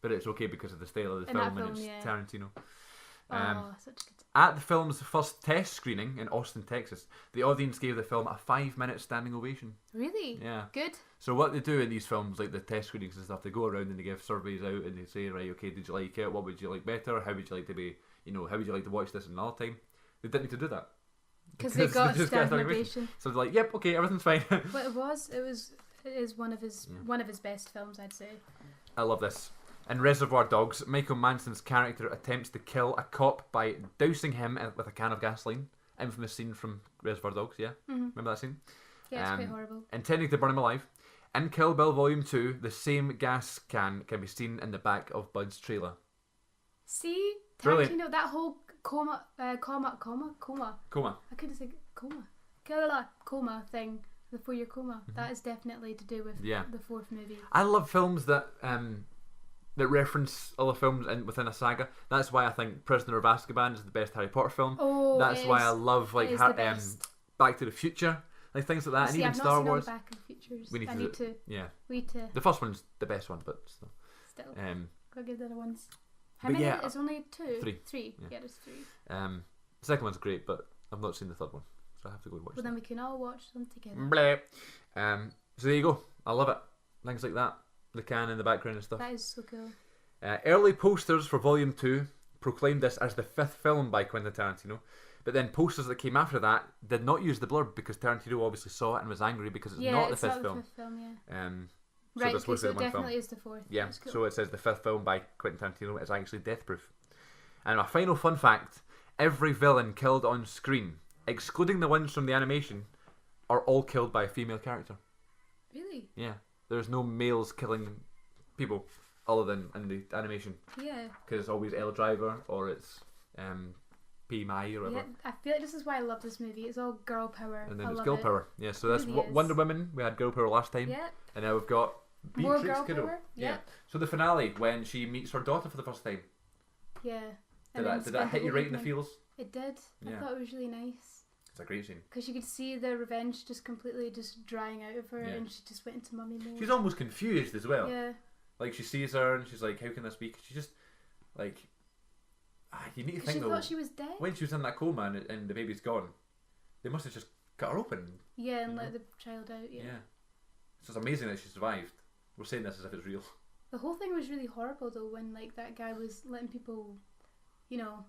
Speaker 2: But it's okay because of the style of the film, and it's Tarantino.
Speaker 3: Such good.
Speaker 2: At the film's first test screening in Austin, Texas, the audience gave the film a 5-minute standing ovation.
Speaker 3: Really?
Speaker 2: Yeah.
Speaker 3: Good.
Speaker 2: So what they do in these films, like the test screenings and stuff, they go around and they give surveys out and they say, right, okay, did you like it? What would you like better? How would you like to be, how would you like to watch this another time? They didn't need to do that.
Speaker 3: Because they got a standing ovation.
Speaker 2: So they're like, yep, okay, everything's fine.
Speaker 3: But it is one of his best films, I'd say.
Speaker 2: I love this. In Reservoir Dogs, Michael Manson's character attempts to kill a cop by dousing him with a can of gasoline. Infamous scene from Reservoir Dogs, yeah? Remember that scene?
Speaker 3: Yeah, it's quite horrible.
Speaker 2: Intending to burn him alive. In Kill Bill Volume 2, the same gas can be seen in the back of Bud's trailer.
Speaker 3: See?
Speaker 2: Brilliant.
Speaker 3: Tarantino, that whole coma. I couldn't say coma thing. The 4-year coma. That is definitely to do with the fourth movie.
Speaker 2: I love films that reference other films within a saga. That's why I think Prisoner of Azkaban is the best Harry Potter film.
Speaker 3: Oh,
Speaker 2: that's why I love like Back to the Future, like things like that, and even
Speaker 3: I've
Speaker 2: Star
Speaker 3: not
Speaker 2: Wars.
Speaker 3: Seen all the Back to the Futures.
Speaker 2: We need to. Yeah.
Speaker 3: We need to.
Speaker 2: The first one's the best one, but still.
Speaker 3: Gotta give the other ones. How many? It's only 2.
Speaker 2: 3.
Speaker 3: Yeah, there's 3.
Speaker 2: The second one's great, but I've not seen the third one, so I have to go and watch.
Speaker 3: Well, then we can all watch them together.
Speaker 2: Blah. So there you go. I love it. Things like that. The can in the background and stuff.
Speaker 3: That is so cool.
Speaker 2: Early posters for Volume 2 proclaimed this as the 5th film by Quentin Tarantino, but then posters that came after that did not use the blurb because Tarantino obviously saw it and was angry because it's not the fifth film.
Speaker 3: Right, so it definitely is the 4th.
Speaker 2: Yeah,
Speaker 3: cool.
Speaker 2: So it says the 5th film by Quentin Tarantino is actually Death Proof. And my final fun fact, every villain killed on screen, excluding the ones from the animation, are all killed by a female character.
Speaker 3: Really?
Speaker 2: Yeah. There's no males killing people other than in the animation.
Speaker 3: Yeah.
Speaker 2: Because it's always Elle Driver or it's PMI or whatever.
Speaker 3: Yeah, I feel like this is why I love this movie. It's all girl power.
Speaker 2: And then it's girl power. Yeah, so that's
Speaker 3: really
Speaker 2: Wonder Woman. We had girl power last time.
Speaker 3: Yeah.
Speaker 2: And now we've got
Speaker 3: more
Speaker 2: Beatrix
Speaker 3: girl
Speaker 2: Kiddo.
Speaker 3: power.
Speaker 2: Yeah.
Speaker 3: Yeah.
Speaker 2: So the finale, when she meets her daughter for the first time.
Speaker 3: Yeah.
Speaker 2: Did that hit you right in the feels?
Speaker 3: It did.
Speaker 2: Yeah.
Speaker 3: I thought it was really nice.
Speaker 2: It's a great scene.
Speaker 3: Because you could see the revenge just completely just drying out of her,
Speaker 2: Yeah.
Speaker 3: and she just went into mummy mode.
Speaker 2: She's almost confused as well.
Speaker 3: Yeah.
Speaker 2: Like she sees her and she's like, "How can this be?" She just like, you need to think
Speaker 3: she
Speaker 2: though.
Speaker 3: thought she was dead.
Speaker 2: When she was in that coma and the baby's gone, they must have just cut her open.
Speaker 3: Yeah, and let the child out. Yeah.
Speaker 2: So it's amazing that she survived. We're saying this as if it's real.
Speaker 3: The whole thing was really horrible though, when like that guy was letting people, you know.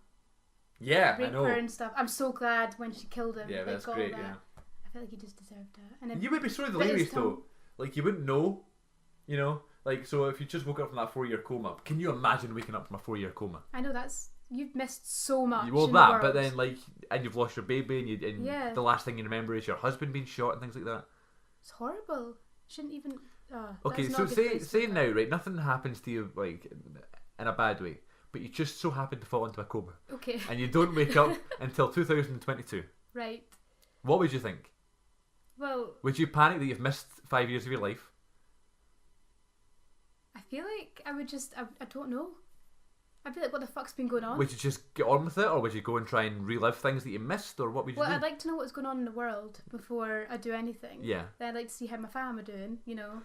Speaker 2: Yeah,
Speaker 3: rape
Speaker 2: I know.
Speaker 3: her and stuff. I'm so glad when she killed him.
Speaker 2: Yeah,
Speaker 3: like,
Speaker 2: that's
Speaker 3: all
Speaker 2: great.
Speaker 3: that.
Speaker 2: Yeah.
Speaker 3: I felt like he just deserved that. And then
Speaker 2: You would be so
Speaker 3: his
Speaker 2: delirious
Speaker 3: tongue.
Speaker 2: though. Like you wouldn't know, you know. Like so, if you just woke up from that 4-year coma, can you imagine waking up from a 4-year coma?
Speaker 3: I know you've missed so much.
Speaker 2: Well,
Speaker 3: in
Speaker 2: that,
Speaker 3: the world.
Speaker 2: but then like, and you've lost your baby, and
Speaker 3: Yeah.
Speaker 2: the last thing you remember is your husband being shot and things like that.
Speaker 3: It's horrible. Shouldn't even.
Speaker 2: Okay,
Speaker 3: that's
Speaker 2: so
Speaker 3: not a good place
Speaker 2: say
Speaker 3: to
Speaker 2: now, right? Nothing happens to you like in a bad way, but you just so happen to fall into a coma,
Speaker 3: Okay.
Speaker 2: and you don't wake up until 2022.
Speaker 3: Right.
Speaker 2: What would you think?
Speaker 3: Well,
Speaker 2: Would you panic that you've missed 5 years of your life?
Speaker 3: I feel like I would just. I don't know. I'd be like, what the fuck's been going on?
Speaker 2: Would you just get on with it, or would you go and try and relive things that you missed, or what would you
Speaker 3: Well,
Speaker 2: do?
Speaker 3: I'd like to know what's going on in the world before I do anything.
Speaker 2: Yeah.
Speaker 3: Then I'd like to see how my fam are doing, you know.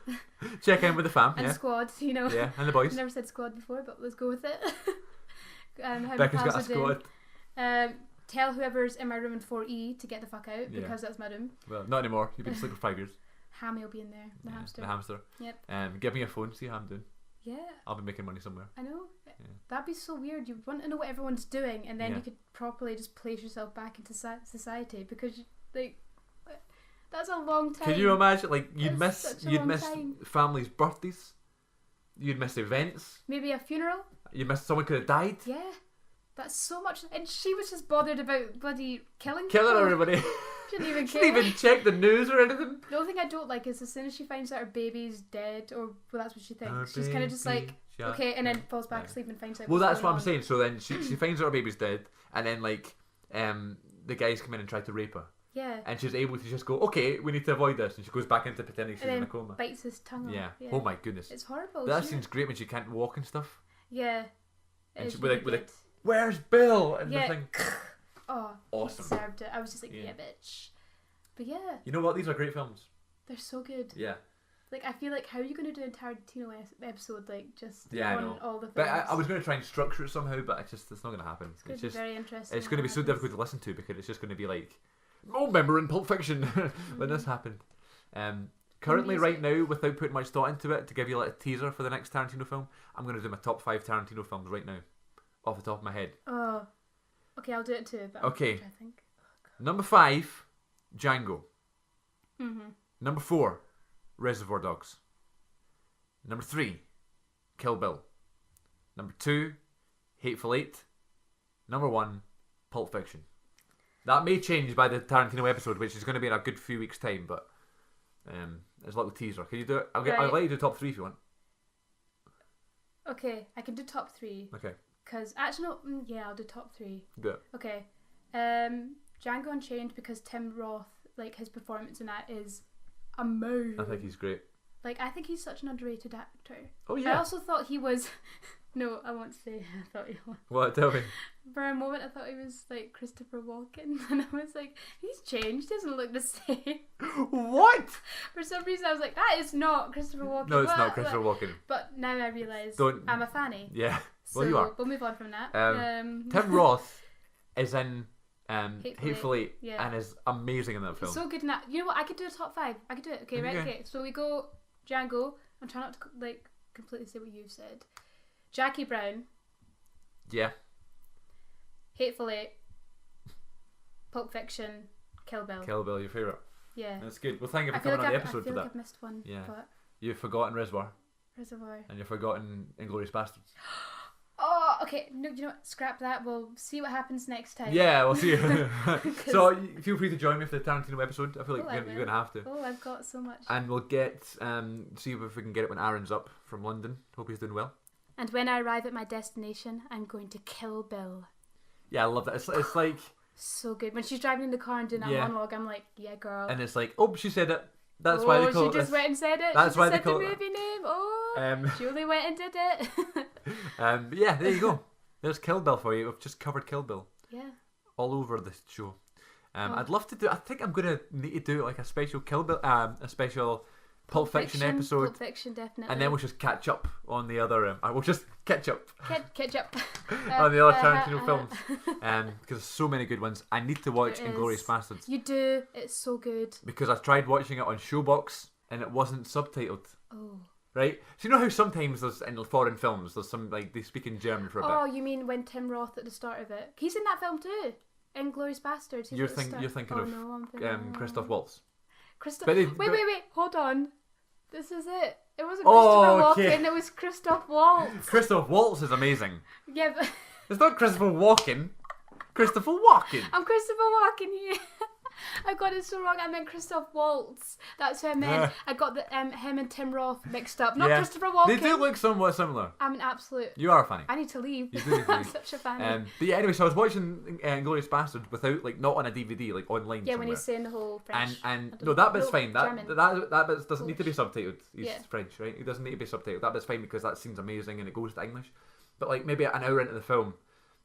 Speaker 2: Check in with the fam,
Speaker 3: And
Speaker 2: yeah.
Speaker 3: squad, you know.
Speaker 2: Yeah, and the boys.
Speaker 3: I've never said squad before, but let's go with it. How
Speaker 2: Becca's
Speaker 3: my
Speaker 2: got a
Speaker 3: pals are doing.
Speaker 2: squad.
Speaker 3: Tell whoever's in my room in 4E to get the fuck out
Speaker 2: Yeah.
Speaker 3: because that's my room.
Speaker 2: Well, not anymore. You've been asleep for 5 years.
Speaker 3: Hammy will be in there, the hamster.
Speaker 2: The hamster.
Speaker 3: Yep.
Speaker 2: Give me a phone, see how I'm doing.
Speaker 3: Yeah,
Speaker 2: I'll be making money somewhere.
Speaker 3: I know. That'd be so weird. You want to know what everyone's doing, and then
Speaker 2: Yeah.
Speaker 3: you could properly just place yourself back into society because, like, that's a long time.
Speaker 2: Can you imagine? Like you'd
Speaker 3: That's
Speaker 2: miss
Speaker 3: such a
Speaker 2: you'd
Speaker 3: long
Speaker 2: miss
Speaker 3: time.
Speaker 2: families' birthdays. You'd miss events.
Speaker 3: Maybe a funeral.
Speaker 2: You miss someone could have died.
Speaker 3: Yeah, that's so much. And she was just bothered about bloody killing
Speaker 2: Killing
Speaker 3: people.
Speaker 2: everybody.
Speaker 3: Didn't even
Speaker 2: She
Speaker 3: care.
Speaker 2: didn't even check the news or anything.
Speaker 3: The only thing I don't like is as soon as she finds out her baby's dead, or well, that's what she
Speaker 2: Her
Speaker 3: thinks. She's kind of just like,
Speaker 2: baby
Speaker 3: okay, and then
Speaker 2: shot.
Speaker 3: falls back
Speaker 2: Yeah.
Speaker 3: asleep and finds out.
Speaker 2: Well,
Speaker 3: what's
Speaker 2: that's what
Speaker 3: going
Speaker 2: I'm
Speaker 3: on.
Speaker 2: saying. So then she finds out her baby's dead, and then like the guys come in and try to rape her,
Speaker 3: Yeah.
Speaker 2: and she's able to just go, okay, we need to avoid this, and she goes back into pretending she's
Speaker 3: And
Speaker 2: in
Speaker 3: then
Speaker 2: a coma.
Speaker 3: bites his tongue
Speaker 2: Yeah.
Speaker 3: off. Yeah.
Speaker 2: Oh my goodness.
Speaker 3: It's horrible.
Speaker 2: That
Speaker 3: isn't
Speaker 2: scene's
Speaker 3: it?
Speaker 2: great when she can't walk and stuff.
Speaker 3: Yeah.
Speaker 2: And
Speaker 3: It's
Speaker 2: she,
Speaker 3: really
Speaker 2: with a
Speaker 3: good.
Speaker 2: where's Bill and
Speaker 3: Yeah.
Speaker 2: the thing.
Speaker 3: Oh,
Speaker 2: Awesome.
Speaker 3: he deserved it. I was just like,
Speaker 2: Yeah.
Speaker 3: yeah, bitch. But yeah,
Speaker 2: You know what? These are great films.
Speaker 3: they're so good.
Speaker 2: Yeah.
Speaker 3: Like, I feel like, how are you going to do a Tarantino episode, like, just
Speaker 2: Yeah, I
Speaker 3: on
Speaker 2: know.
Speaker 3: all the films?
Speaker 2: But I was going to try and structure it somehow, but it's not going to happen.
Speaker 3: It's going
Speaker 2: It's
Speaker 3: to be
Speaker 2: just
Speaker 3: very interesting.
Speaker 2: it's going to
Speaker 3: how
Speaker 2: be so
Speaker 3: it
Speaker 2: difficult to listen to because it's just going to be like, oh, remember in Pulp Fiction when this happened. Currently, right
Speaker 3: Music.
Speaker 2: now, without putting much thought into it, to give you like a teaser for the next Tarantino film, I'm going to do my top 5 Tarantino films right now, off the top of my head.
Speaker 3: Oh. Okay, I'll do it too. But
Speaker 2: Okay.
Speaker 3: I'm trying to think.
Speaker 2: Number 5, Django.
Speaker 3: Mm-hmm.
Speaker 2: Number 4, Reservoir Dogs. Number 3, Kill Bill. Number 2, Hateful Eight. Number 1, Pulp Fiction. That may change by the Tarantino episode, which is going to be in a good few weeks' time, but it's a little teaser. Can you do it? I'll let you do top 3 if you want.
Speaker 3: Okay, I can do top 3.
Speaker 2: Okay.
Speaker 3: Because, actually, no, yeah, I'll do top 3.
Speaker 2: Do it.
Speaker 3: Okay. Django Unchained, because Tim Roth, like, his performance in that is amazing.
Speaker 2: I think he's great.
Speaker 3: Like, I think he's such an underrated actor.
Speaker 2: Oh, yeah.
Speaker 3: I also thought he was... No, I won't say I thought he was.
Speaker 2: What? Tell me.
Speaker 3: For a moment, I thought he was, like, Christopher Walken. And I was like, he's changed. He doesn't look the same.
Speaker 2: What?
Speaker 3: For some reason, I was like, that is not Christopher Walken.
Speaker 2: No, it's not Christopher Walken.
Speaker 3: But now I realise I'm a fanny.
Speaker 2: Yeah.
Speaker 3: So
Speaker 2: Well, you are.
Speaker 3: we'll move on from that.
Speaker 2: Tim Roth is in Hateful Eight
Speaker 3: yeah.
Speaker 2: and is amazing in that film.
Speaker 3: So good in that. You know what? I could do a top 5. I could do it. Okay, right? Okay. So we go Django. I'm trying not to, like, completely say what you've said. Jackie Brown.
Speaker 2: Yeah.
Speaker 3: Hateful Eight. Pulp Fiction. Kill Bill.
Speaker 2: Kill Bill, your favourite.
Speaker 3: Yeah.
Speaker 2: That's good. Well, thank you for
Speaker 3: I feel
Speaker 2: coming
Speaker 3: like
Speaker 2: on the episode
Speaker 3: I feel
Speaker 2: for
Speaker 3: like
Speaker 2: that.
Speaker 3: I've missed one.
Speaker 2: Yeah.
Speaker 3: But
Speaker 2: You've forgotten Reservoir. And you've forgotten Inglourious Bastards.
Speaker 3: Oh, okay. No, you know what? Scrap that. We'll see what happens next time.
Speaker 2: Yeah, we'll see you. So feel free to join me for the Tarantino episode. I feel like you're going to have to.
Speaker 3: Oh, I've got so much.
Speaker 2: And we'll get see if we can get it when Aaron's up from London. Hope he's doing well.
Speaker 3: And when I arrive at my destination, I'm going to kill Bill.
Speaker 2: Yeah, I love that. It's like
Speaker 3: so good. When she's driving in the car and doing that monologue, I'm like, yeah, girl.
Speaker 2: And it's like, oh, she said it. That's why they call it.
Speaker 3: She just went and said it.
Speaker 2: That's
Speaker 3: she
Speaker 2: why
Speaker 3: just
Speaker 2: they call
Speaker 3: said the
Speaker 2: it.
Speaker 3: movie name. Oh, Julie went and did it.
Speaker 2: But yeah, there you go. There's Kill Bill for you. We've just covered Kill Bill.
Speaker 3: Yeah.
Speaker 2: All over the show. I'd love to do. I think I'm gonna need to do like a special Kill Bill, a special Pulp Fiction episode.
Speaker 3: Pulp Fiction, definitely.
Speaker 2: And then we'll just catch up on the other. We'll just catch up.
Speaker 3: Catch up
Speaker 2: on the other Tarantino films, because there's so many good ones. I need to watch Inglourious Bastards.
Speaker 3: You do. It's so good.
Speaker 2: Because I tried watching it on Showbox and it wasn't subtitled.
Speaker 3: Oh.
Speaker 2: Right? So you know how sometimes there's in foreign films there's some like they speak in German for a bit.
Speaker 3: Oh, you mean when Tim Roth at the start of it? He's in that film too. Inglourious Bastards.
Speaker 2: You're thinking of Christoph Waltz.
Speaker 3: Wait, hold on. This is it. It wasn't
Speaker 2: Oh,
Speaker 3: Christopher
Speaker 2: okay.
Speaker 3: Walken, it was Christoph Waltz.
Speaker 2: Christoph Waltz is amazing.
Speaker 3: Yeah, but
Speaker 2: It's not Christopher Walken. Christopher Walken.
Speaker 3: I'm Christopher Walken here. I got it so wrong. I meant Christoph Waltz. That's who I meant. I got the him and Tim Roth mixed up. Not Christopher Walken.
Speaker 2: They do look somewhat similar.
Speaker 3: I'm an absolute...
Speaker 2: You are funny.
Speaker 3: I need to leave.
Speaker 2: You do need to
Speaker 3: I'm
Speaker 2: leave.
Speaker 3: such a fan.
Speaker 2: But yeah, anyway, so I was watching Inglourious Bastards without, like, not on a DVD, like online
Speaker 3: Yeah,
Speaker 2: somewhere.
Speaker 3: when he's saying the whole French.
Speaker 2: And no, that bit's fine.
Speaker 3: German.
Speaker 2: That bit doesn't need to be subtitled. He's
Speaker 3: Yeah.
Speaker 2: French, right? He doesn't need to be subtitled. That bit's fine because that scene's amazing and it goes to English. But like maybe an hour into the film,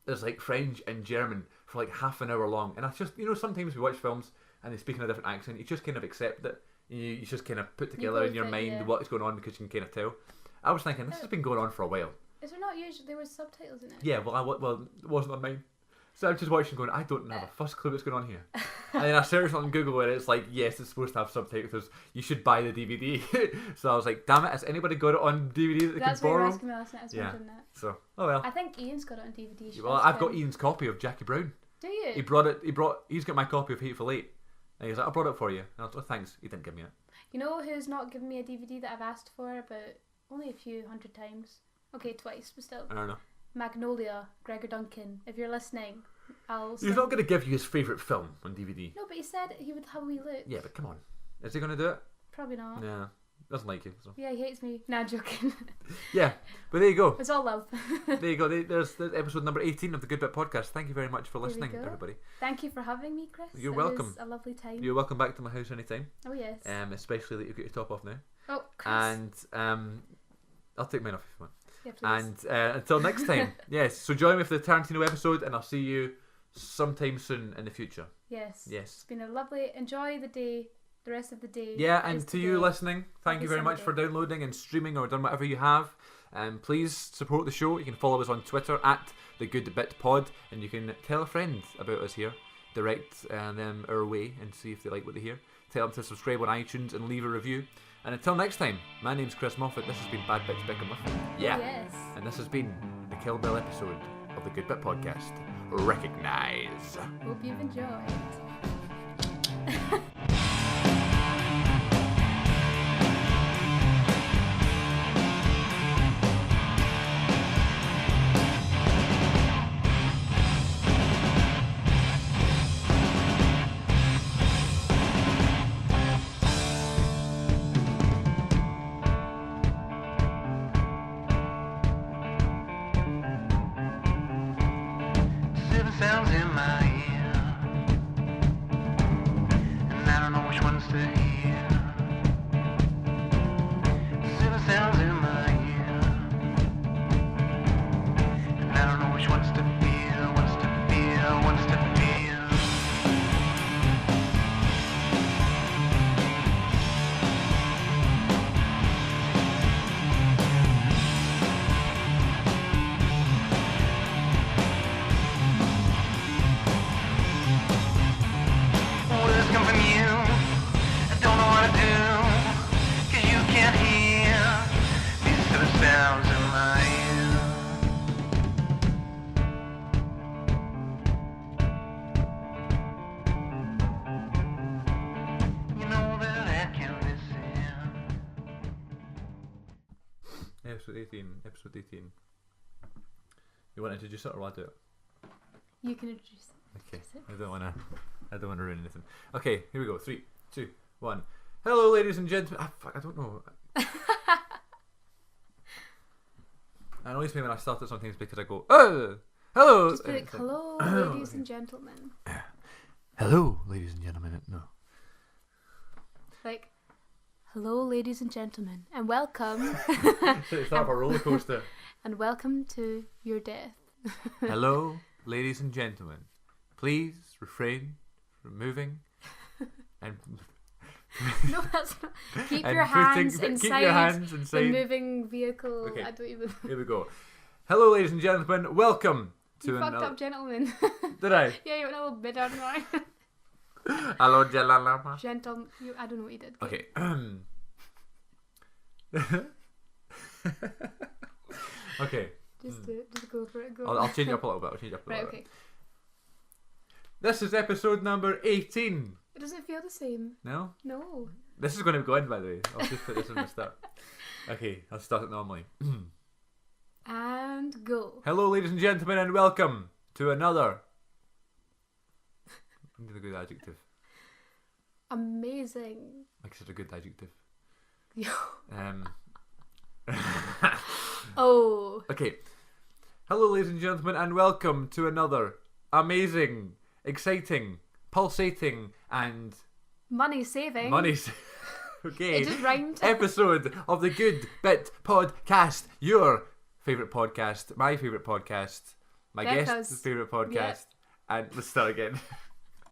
Speaker 2: there's like French and German for like half an hour long. And I just, sometimes we watch films and they speak in a different accent. You just kind of accept it. You just kind of put together in your mind what's going on because you can kind of tell. I was thinking, this has been going on for a while.
Speaker 3: Is there not usually... There were subtitles in it?
Speaker 2: Yeah, well, it wasn't on mine. So I'm just watching going, I don't have a first clue what's going on here. And then I searched on Google and it's like, yes, it's supposed to have subtitles. You should buy the DVD. So I was like, damn it, has anybody got it on DVD that they
Speaker 3: That's
Speaker 2: can
Speaker 3: why you
Speaker 2: borrow?
Speaker 3: were asking me last night. I was wondering that.
Speaker 2: So, oh well.
Speaker 3: I think Ian's got it on DVD.
Speaker 2: Well, I've got Ian's copy of Jackie Brown.
Speaker 3: Do you?
Speaker 2: He's got my copy of Hateful Eight. And he's like, I brought it for you. And I was like, oh, thanks. He didn't give me it.
Speaker 3: You know who's not given me a DVD that I've asked for about only a few hundred times? Okay, twice, but still.
Speaker 2: I don't know.
Speaker 3: Magnolia, Gregor Duncan. If you're listening,
Speaker 2: He's not going to give you his favourite film on DVD.
Speaker 3: No, but he said he would have a wee look.
Speaker 2: Yeah, but come on. Is he going to do it?
Speaker 3: Probably not.
Speaker 2: Yeah. Doesn't like you. So.
Speaker 3: Yeah, he hates me. Nah, joking.
Speaker 2: Yeah, but there you go.
Speaker 3: It's all love.
Speaker 2: There you go. There's episode number 18 of the Good Bit Podcast. Thank you very much for listening, everybody.
Speaker 3: Thank you for having me, Chris.
Speaker 2: You're welcome.
Speaker 3: It was a lovely time.
Speaker 2: You're welcome back to my house anytime.
Speaker 3: Oh, yes.
Speaker 2: Especially that you've got your top off now.
Speaker 3: Oh, Chris.
Speaker 2: And I'll take mine off if you want.
Speaker 3: Yeah, please.
Speaker 2: And until next time, yes. So join me for the Tarantino episode, and I'll see you sometime soon in the future.
Speaker 3: Yes.
Speaker 2: Yes.
Speaker 3: It's been a lovely... Enjoy the day. The rest of the day.
Speaker 2: Yeah, and to you listening, thank you very much for downloading and streaming or done whatever you have. Please support the show. You can follow us on Twitter at The Good Bit Pod, and you can tell a friend about us here. Direct them our way and see if they like what they hear. Tell them to subscribe on iTunes and leave a review. And until next time, my name's Chris Moffat. This has been Bad Bitch Becca Muffin. Yeah.
Speaker 3: Yes.
Speaker 2: And this has been the Kill Bill episode of The Good Bit Podcast. Recognize.
Speaker 3: Hope you've enjoyed.
Speaker 1: 1,000 miles. You know that I can listen.
Speaker 2: Episode 18. Episode 18. You want to introduce it or will I do it?
Speaker 3: You can introduce
Speaker 2: Okay.
Speaker 3: it.
Speaker 2: I don't wanna ruin anything. Okay, here we go. 3, 2, 1. Hello, ladies and gentlemen. Fuck, I don't know. I always mean when I start at something it's because I go, oh, hello.
Speaker 3: Just be like,
Speaker 2: It's like,
Speaker 3: hello, ladies and gentlemen.
Speaker 2: hello, ladies and gentlemen. No.
Speaker 3: Like, hello, ladies and gentlemen, and welcome,
Speaker 2: It's not a roller coaster.
Speaker 3: and welcome to your death.
Speaker 2: Hello, ladies and gentlemen. Please refrain from moving and
Speaker 3: No, that's not. Keep
Speaker 2: and
Speaker 3: your hands
Speaker 2: keep
Speaker 3: inside
Speaker 2: your hands
Speaker 3: the
Speaker 2: inside.
Speaker 3: moving vehicle.
Speaker 2: Okay.
Speaker 3: I don't even.
Speaker 2: Here we go. Hello, ladies and gentlemen. Welcome to
Speaker 3: You fucked
Speaker 2: another.
Speaker 3: up, gentlemen.
Speaker 2: Did I?
Speaker 3: Yeah, you went a little bit on right.
Speaker 2: Hello, gentlemen.
Speaker 3: Gentle. I don't know what you did.
Speaker 2: Okay. Okay.
Speaker 3: Just go for it. Go.
Speaker 2: I'll change it up a little bit.
Speaker 3: Right. Okay.
Speaker 2: This is episode number 18.
Speaker 3: It doesn't feel the same.
Speaker 2: No?
Speaker 3: No.
Speaker 2: This is going to go in, by the way. I'll just put this in the start. Okay, I'll start it normally.
Speaker 3: And go.
Speaker 2: Hello, ladies and gentlemen, and welcome to another. I need a good adjective.
Speaker 3: Amazing.
Speaker 2: Like such a good adjective.
Speaker 3: Yo.
Speaker 2: Um.
Speaker 3: Oh.
Speaker 2: Okay. Hello, ladies and gentlemen, and welcome to another amazing, exciting, pulsating, and
Speaker 3: Money saving.
Speaker 2: money. Okay.
Speaker 3: It just rhymed.
Speaker 2: Episode of the Good Bit Podcast. Your favourite podcast, my favourite podcast, my
Speaker 3: Becca's.
Speaker 2: guest's favourite podcast, and let's start again.